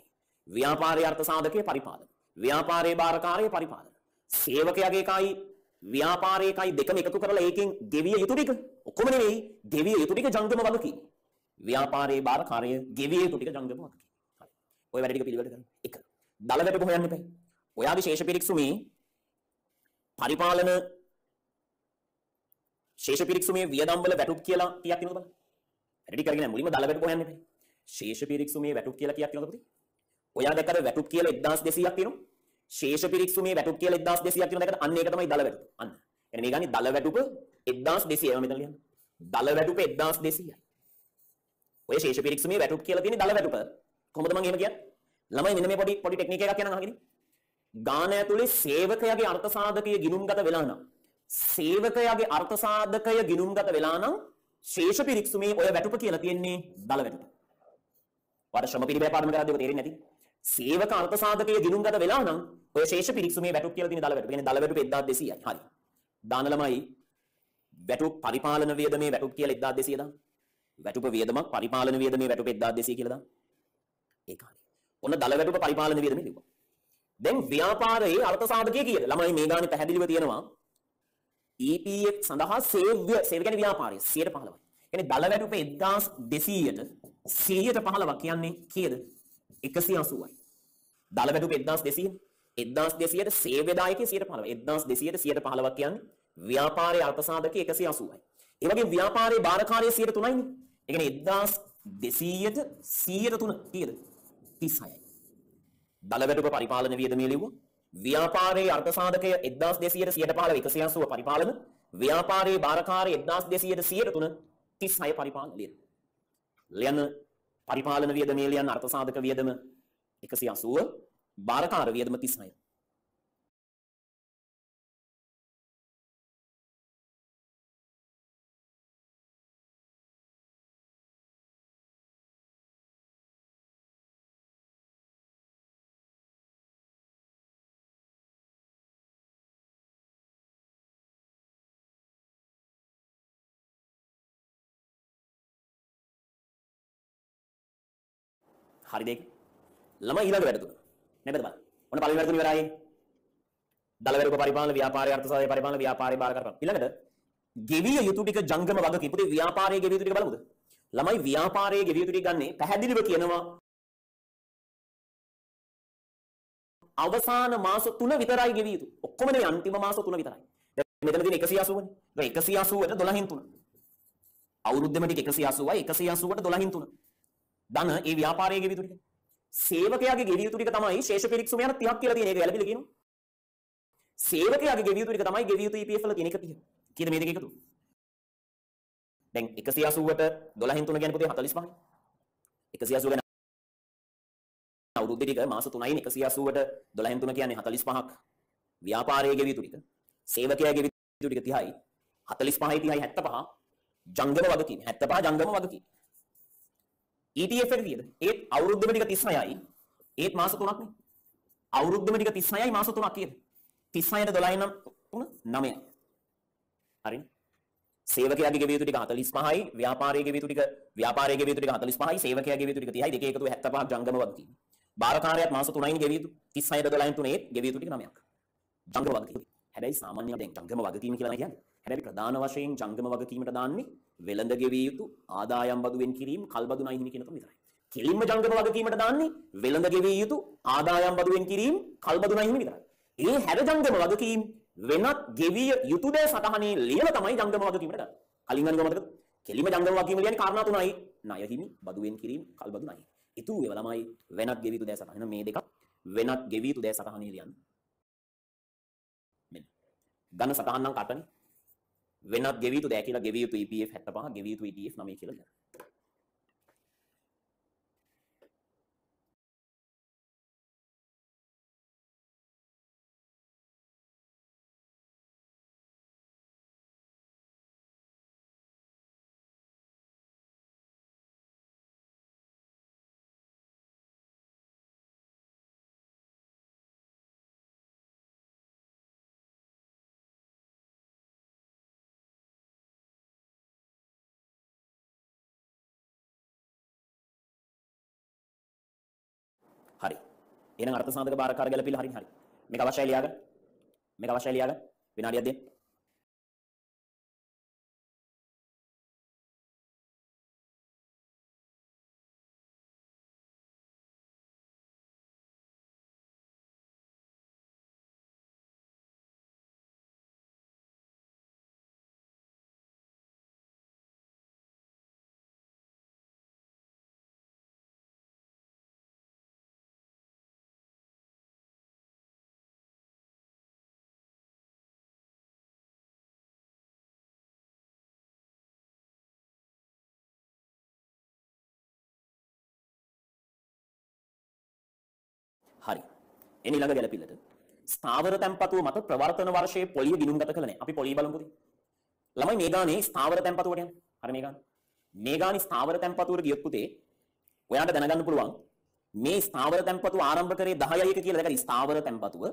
ව්‍යාපාරයේ අර්ථ සාධකයේ පරිපාලන. ව්‍යාපාරයේ බාරකාරයේ පරිපාලන. සේවකයාගේ එකයි ව්‍යාපාරයේ එකයි දෙකම එකතු කරලා ඒකෙන් ගෙවිය යුතු ටික ඔක්කොම නෙවෙයි ගෙවිය යුතු ටික ජංගම වගකීම. ව්‍යාපාරයේ බාරකාරය ගෙවිය යුතු ටික ජංගම වගකීම. හරි. ඔය වැඩ ටික පිළිවෙලට කරන්න. 1. දල වැටුප හොයන්න එපා. ඔයාගේ ශේෂ පිරික්සුමේ පරිපාලන ශේෂ පිරික්සුමේ වියදම් වල වැටුප් කියලා කීයක් තියෙනවද බලන්න. රෙඩි කරගෙන මුලින්ම දල වැටුප හොයන්න එපා. ශේෂ පිරික්සුමේ වැටුප් කියලා කීයක් තියෙනවද පුතේ? ඔයා දැක්කද වැටුප් කියලා 1200ක් තියෙනවා. ශේෂ පිරික්සුමේ වැටුප් කියලා 1200ක් තියෙනවා දැක්කද? අන්න ඒක තමයි දල වැටුප. අන්න. එනේ මේ ගන්නේ දල වැටුප 1200යි මම මෙතන ලියන්න. දල වැටුප 1200යි. ඔය ශේෂ පිරික්සුමේ වැටුප් කියලා තියෙන්නේ දල වැටුප. කොහොමද මම එහෙම කියන්නේ? ළමයි මෙන්න මේ පොඩි ටෙක්නික් එකක් කියනනම් අහගෙන. ගාන ඇතුලේ සේවකයාගේ අර්ථ සාධකය ගිණුම්ගත වෙලා නම් සේවකයාගේ අර්ථ සාධකය ගිණුම්ගත වෙලා නම් ශේෂ පිරික්සුමේ ඔය වැටුප කියලා තියෙන්නේ දල වැටුප. වාර ශ්‍රම පිළිබය පාඩම කරද්දී ඔබ තේරෙන්නේ නැති. සේවක අර්ථ සාධකය ගිණුම්ගත වෙලා නම් ඔය ශේෂ පිරික්සුමේ වැටුප කියලා තියෙන්නේ දල වැටුප. කියන්නේ දල වැටුප 1200යි. හරි. දාන ළමයි වැටුප පරිපාලන වියදමේ වැටුප කියලා 1200 දාන්න. වැටුප වියදමක් පරිපාලන වියදමේ වැටුප 1200 කියලා දාන්න. ඒක හරි. ඔන්න දල වැටුප පරිපාලන වියදමේ ලියුවා. දැන් ව්‍යාපාරයේ අර්ථ සාධකය කීයද? ළමයි මේ ගානේ පැහැදිලිව තියෙනවා. EPF සඳහා සේව්‍ය කියන්නේ ව්‍යාපාරයේ 115යි. කියන්නේ දල වැටුප 1200ට 115ක් කියන්නේ කීයද? 180යි. දල වැටුප 1200ට සේව්‍ය දායකයේ 115යි. 1200ට 115ක් කියන්නේ ව්‍යාපාරයේ අර්ථ සාධකයේ 180යි. ඒ වගේ ව්‍යාපාරයේ බාරකාරයේ 103යිනේ. ඒ කියන්නේ 1200ට 103 කීයද? 36යි. දල වැටුප පරිපාලන වියදමේ ලියුවා ව්‍යාපාරයේ අර්ථ සාධකය 1200ට 115 පරිපාලන, ව්‍යාපාරයේ බාරකාරය 1200ට 103 36 පරිපාලන ලියන පරිපාලන වියදම ලියන අර්ථ සාධක වියදම 180 බාරකාර වියදම 36. හරිද ඒක? ළමයි ඊළඟ වැඩ තුන. නේද බලන්න. ඔන්න පළවෙනි වැඩ තුන ඉවරයි. දලවැරුක පරිපාලන, ව්‍යාපාරයේ අර්ථ සාධක පරිපාලන, ව්‍යාපාරයේ බාරකාර පරිපාලන. ඊළඟට ගෙවිය යුතු ටික ජංගම වගකීම්. පුතේ ව්‍යාපාරයේ ගෙවිය යුතු ටික බලමුද? ළමයි ව්‍යාපාරයේ ගෙවිය යුතු ටික ගන්නේ පැහැදිලිව කියනවා අවසාන මාස 3 විතරයි ගෙවිය යුතු. ඔක්කොම නෙවෙයි අන්තිම මාස 3 විතරයි. දැන් මෙතන තියෙන 180 නේ. ඒක 180ට 12න් 3. අවුරුද්දෙම ටික 180යි 180ට 12න් 3. ධන ඒ ව්‍යාපාරයේ ගෙවිය යුතු ටික. සේවකයාගේ ගෙවිය යුතු ටික තමයි ශේෂ පිරික්සුම යන 30ක් කියලා තියෙන එක වැළපිලි කියනවා. සේවකයාගේ ගෙවිය යුතු ටික තමයි ගෙවිය යුතු EPF වල තියෙන 130. කීයද මේ දෙක එකතු? දැන් 180ට 12න් 3 කියන්නේ පුතේ 45යි. 180 ගැන අවුරුද්ද ටික මාස 3යි 180ට 12න් 3 කියන්නේ 45ක්. ව්‍යාපාරයේ ගෙවිය යුතු ටික. සේවකයාගේ ගෙවිය යුතු ටික 30යි. 45යි 30යි 75 ජංගම වගකීම්. 75 ජංගම වගකීම්. ETF එක කීයද? ඒත් අවුරුද්දම ටික 36යි. ඒත් මාස 3ක් නේ. අවුරුද්දම ටික 36යි මාස 3ක් කීයද? 36ට 12 නම් 3 9යි. හරිනේ. සේවකයාගේ ගෙවිය යුතු ටික 45යි, ව්‍යාපාරයේ ගෙවිය යුතු ටික 45යි, සේවකයාගේ ගෙවිය යුතු ටික 30යි, දෙකේ එකතුව 75ක් ජංගම වගකීම්. බාරකාරයාත් මාස 3යිනේ ගෙවිය යුතු. 36ට 12න් 3 ඒත් ගෙවිය යුතු ටික 9ක්. ජංගම වගකීම්. හැබැයි සාමාන්‍යයෙන් දැන් ජංගම වගකීම කියලා කියන්නේ. හැබැයි ප්‍රධාන වශයෙන් ජංගම වගකීමට දාන්නේ වෙළඳ ගෙවිය යුතු ආදායම් බදු වෙන් කිරීම, කල්බදු ණය හිමි කියන තුන විතරයි. කෙලින්ම ජංගම වගකීමට දාන්නේ වෙළඳ ගෙවිය යුතු ආදායම් බදු වෙන් කිරීම, කල්බදු ණය හිමි විතරයි. ඒ හැර ජංගම වගකීම් වෙනත් ගෙවිය යුතු දේ සටහනේ ලියලා තමයි ජංගම වගකීමට ගන්න. කලින් අනික මතකද? කෙලින්ම ජංගම වගකීම කියන්නේ කාරණා තුනයි. ණය හිමි, බදු වෙන් කිරීම, කල්බදු ණය. ඉතුරු ඒවා ළමයි වෙනත් ගෙවිය යුතු දේ සටහන. මේ දෙක වෙනත් ගෙවිය යුතු දේ සටහනේ ලියන්න. මෙන්න. ඝන සටහන් නම් කටනේ. වෙනත් ගෙවිය යුතු දෑ කියලා ගෙවිය යුතු EPF 75 ගෙවිය යුතු ETF 9 කියලා ලියන්න. හරි. එහෙනම් අර්ථ සාධක බාරකාර ගැලපිලා හරි. මේක අවශ්‍යයි ලියාගන්න. මේක අවශ්‍යයි ලියාගන්න. විනාඩියක් දෙන්න. හරි. එන ඊළඟ ගැලපිල්ලට ස්ථාවර තැන්පතුව මත ප්‍රවර්තන වර්ෂයේ පොලිය ගිණුම්ගත කළ නැහැ. අපි පොලිය බලමු පුතේ. ළමයි මේ ගානේ ස්ථාවර තැන්පතුවට යන්න. හරි මේ ගාන. මේ ගානේ ස්ථාවර තැන්පතුවට ගියොත් පුතේ ඔයාලට දැනගන්න පුළුවන් මේ ස්ථාවර තැන්පතුව ආරම්භ කරේ 10යි එක කියලා. දැන් ස්ථාවර තැන්පතුව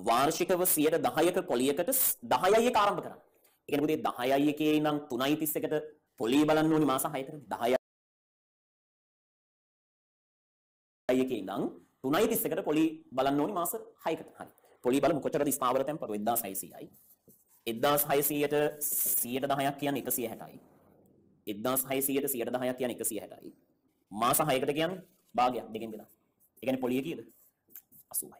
වාර්ෂිකව 10%ක පොලියකට 10යි එක ආරම්භ කරා. ඒ කියන්නේ පුතේ 10යි එකේ ඉඳන් 3.31කට පොලිය බලන්න ඕනි මාස 6කට. 10යි එකේ ඉඳන් 3.31කට පොලි බලන්න ඕනි මාස 6කට. හරි. පොලි බලමු කොච්චරද ස්ථාවර තැන්පතු 1600යි. 1600ට 110ක් කියන්නේ 160යි. 1600ට 110ක් කියන්නේ 160යි. මාස 6කට කියන්නේ භාගයක් දෙකෙන් බෙදා. ඒ කියන්නේ පොලිය කීයද? 80යි.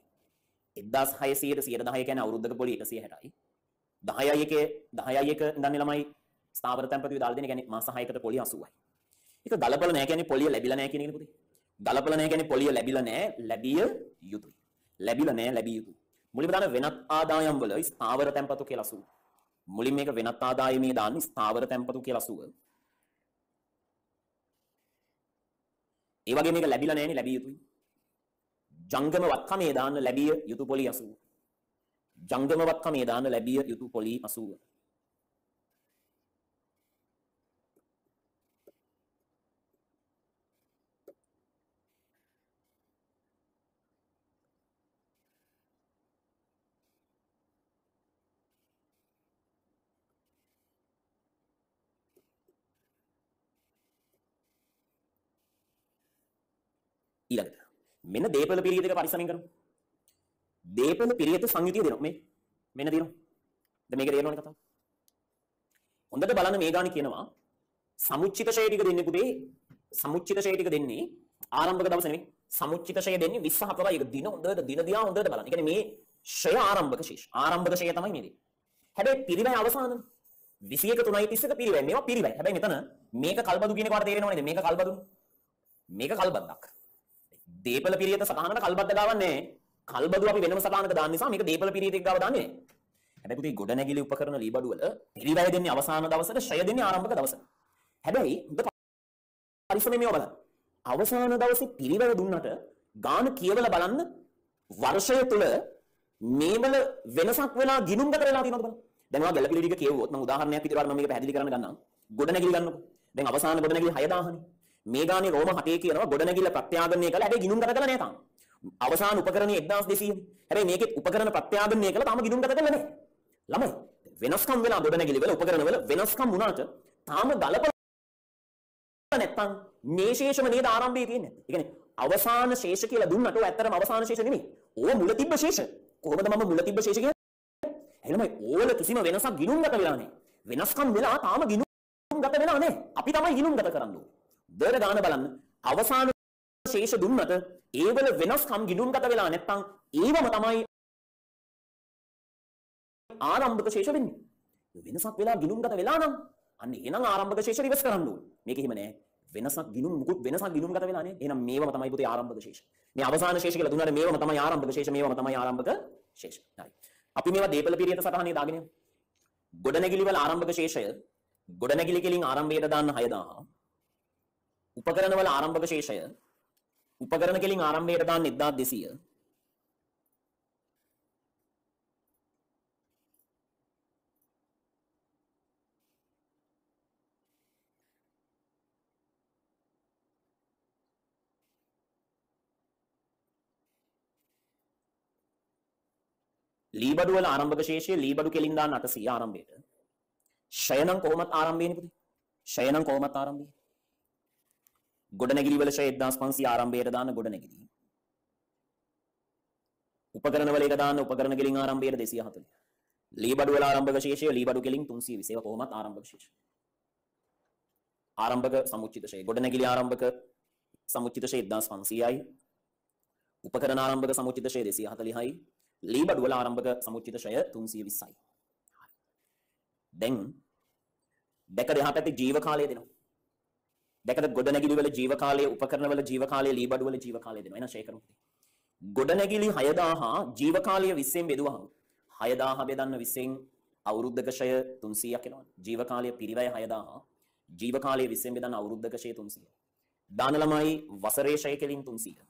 1600ට 110 කියන්නේ අවුරුද්දක පොලිය 160යි. 10යි එකේ 10යි එක ඉඳන් ළමයි ස්ථාවර තැන්පතුවේ දාලා දෙන කියන්නේ මාස 6කට පොලිය 80යි. ඒක ගලපල නැහැ කියන්නේ පොලිය ලැබිලා නැහැ කියන එකනේ පුතේ. ගලපල නැහැ කියන්නේ පොලිය ලැබිලා නැහැ, ලැබිය යුතුයි. ලැබිලා නැහැ, ලැබිය යුතුයි. මුලින්ම දාන වෙනත් ආදායම් වල ස්ථාවර තැන්පතු කියලා 80. මුලින් මේක වෙනත් ආදායමේ දාන්නේ ස්ථාවර තැන්පතු කියලා 80. ඒ වගේ මේක ලැබිලා නැහෙනි ලැබිය යුතුයි. ජංගම වත්කමේ දාන්න ලැබිය යුතු පොලි 80. ජංගම වත්කමේ දාන්න ලැබිය යුතු පොලි 80. ඊළඟට මෙන්න දීපල පිරියත එක පරිස්සමින් කරමු. දීපල පිරියත සංයුතිය දෙනවා මේ මෙන්න දෙනවා. දැන් මේක තේරෙනවනේ කතාව. හොඳට බලන්න මේ ගානේ කියනවා සමුච්චිත ෂය ටික දෙන්නේ පුතේ සමුච්චිත ෂය ටික දෙන්නේ ආරම්භක දවස නෙමෙයි. සමුච්චිත ෂය දෙන්නේ 24යි. ඒක දින හොඳට දින දිහා හොඳට බලන්න. ඒ කියන්නේ මේ ෂය ආරම්භක ශේෂ. ආරම්භක ෂය තමයි මේ දෙන්නේ. හැබැයි පිරිවැය අවසාන 21 3යි 31 පිරිවැය. මේවා පිරිවැය. හැබැයි මෙතන මේක කල්බදු කියන කාට තේරෙනව නේද? මේක කල්බදු. මේක කල්බද්දක්. දීපල පිරියත සටහනට කල්බද්ද ගාවන්නේ කල්බදු අපි වෙනම සටහනක දාන්න නිසා මේක දීපල පිරියතෙක් ගාව දාන්නේ නැහැ. හැබැයි පුතේ ගොඩනැගිලි උපකරණ ලීබඩු වල පිරිවැය දෙන්නේ අවසාන දවසට ෂය දෙන්නේ ආරම්භක දවසට. හැබැයි හොඳ පරිස්සමෙන් මේව බලන්න. අවසාන දවසේ පිරිවැය දුන්නට ගාන කියවලා බලන්න වර්ෂය තුල මේවල වෙනසක් වෙලා ගිනුම්ගත වෙලා තියෙනවද බලන්න. දැන් ඔයා ගැළපිලි ටික කියවුවොත් මම උදාහරණයක් විදිහට මම මේක පැහැදිලි කරන්න ගන්නම්. ගොඩනැගිලි ගන්නකො. දැන් අවසාන ගොඩනැගිලි 6000නේ. මේ ගානේ රෝම 8 කියනවා ගොඩනැගිල්ල ප්‍රත්‍යාගමනය කළා. හැබැයි ගිනුම්ගත කළා නෑ තාම. අවසාන උපකරණයේ 1200නේ. හැබැයි මේකේ උපකරණ ප්‍රත්‍යාගමනය කළා තාම ගිනුම්ගත කළා නෑ. ළමයි වෙනස්කම් වෙලා ගොඩනැගිලි වල උපකරණ වල වෙනස්කම් වුණාට තාම ගලපලා නැත්තම් මේ ශේෂම නේද ආරම්භයේ තියෙන්නේ. ඒ කියන්නේ අවසාන ශේෂ කියලා දුන්නට ඔය ඇත්තටම අවසාන ශේෂ නෙමෙයි. ඕව මුල තිබ්බ ශේෂ. කොහොමද මම මුල තිබ්බ ශේෂ කියන්නේ? එහෙනම් ඕවල කිසිම වෙනසක් ගිනුම්ගත වෙලා නැහැ. වෙනස්කම් වෙලා තාම ගිනුම්ගත වෙලා නැහැ. අපි තමයි ගිනුම්ගත කරන්න ඕනේ. දර ගාන බලන්න අවසාන ශේෂ දුන්නට ඒවල වෙනස්කම් ගිනුම්ගත වෙලා නැත්තම් ඒවම තමයි ආරම්භක ශේෂ වෙන්නේ. වෙනසක් වෙලා ගිනුම්ගත වෙලා නම් අන්න එහෙනම් ආරම්භක ශේෂ රිවර්ස් කරන්න ඕනේ. මේක එහෙම නෑ. වෙනසක් ගිනුම් මුකුත් වෙනසක් ගිනුම්ගත වෙලා නෑ. එහෙනම් මේවම තමයි පුතේ ආරම්භක ශේෂ. මේ අවසාන ශේෂ කියලා දුන්නාට මේවම තමයි ආරම්භක ශේෂ. මේවම තමයි ආරම්භක ශේෂ. හරි. අපි මේවා දීපල පිරියත සටහනේ දාගෙන යමු. ගොඩනැගිලි වල ආරම්භක ශේෂය ගොඩනැගිලි කෙලින් ආරම්භයට දාන්න 6000. උපකරණ වල ආරම්භක ශේෂය උපකරණ කෙලින් ආරම්භයට දාන්න 1200. ලීබඩු වල ආරම්භක ශේෂය ලීබඩු කෙලින් දාන්න 800 ආරම්භයට. ෂය නම් කොහොමත් ආරම්භයනේ පුතේ. ෂය නම් කොහොමත් ආරම්භය. ගොඩනැගිලි වල ෂය 1500 ආරම්භයට දාන්න ගොඩනැගිලි. උපකරණ වල එක දාන්න උපකරණ කෙලින් ආරම්භයට 240. ලීබඩු වල ආරම්භක ශේෂය ලීබඩු කෙලින් 320. ඒක කොහොමත් ආරම්භක ශේෂය. ආරම්භක සමුච්චිත ෂය ගොඩනැගිලි ආරම්භක සමුච්චිත ෂය 1500යි. උපකරණ ආරම්භක සමුච්චිත ෂය 240යි. ලීබඩු වල ආරම්භක සමුච්චිත ෂය 320යි. දැන් දෙක දෙහා පැත්තේ ජීව කාලය දෙනවා. දෙකද ගොඩනැගිලි වල ජීව කාලය උපකරණ වල ජීව කාලය ලීබඩු වල ජීව කාලය දෙනවා. එහෙනම් ෂය කරමු. ගොඩනැගිලි 6000 ජීව කාලය 20න් බෙදුවහම 6000 බෙදන්න 20න් අවුරුද්දක ෂය 300ක් එනවා. ජීව කාලය පිරිවැය 6000 ජීව කාලය 20න් බෙදන්න අවුරුද්දක ෂය 300. දාන ළමයි වසරේ ෂය කෙලින් 300.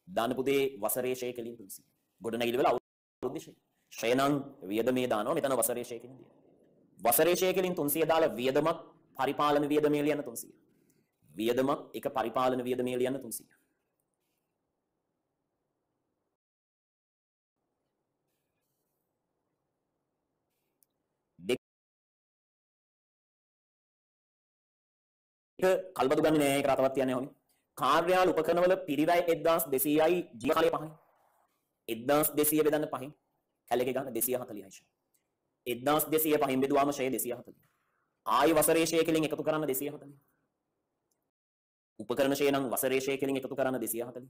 දාන පුතේ වසරේ ෂය කෙලින් 300. ගොඩනැගිලි වල අවුරුද්දේ ෂය. ෂය නම් වියදමේ දානවා. මෙතන වසරේ ෂය කෙලින් දෙනවා. වසරේ ෂය කෙලින් 300 දාලා වියදමක් පරිපාලන වියදමේ ලියන්න 300. වියදමක් එක පරිපාලන වියදමේ ලියන්න 300. දෙක කල්බදු ගන්නේ නෑ. ඒක රටවත් තියන්නේ හොමි. කාර්යාල උපකරණ වල පිරිවැය 1200යි ජීව කාලය 5යි. 1200 බෙදන්න 5න් කැලේක ගන්න 240යි. 1200 5න් බෙදුවාම ෂය 240. ආයි වසරේ ෂය කෙලින් එකතු කරන්න 240. උපකරණ ෂය නම් වසරේ ෂය කෙලින් එකතු කරන්න 240.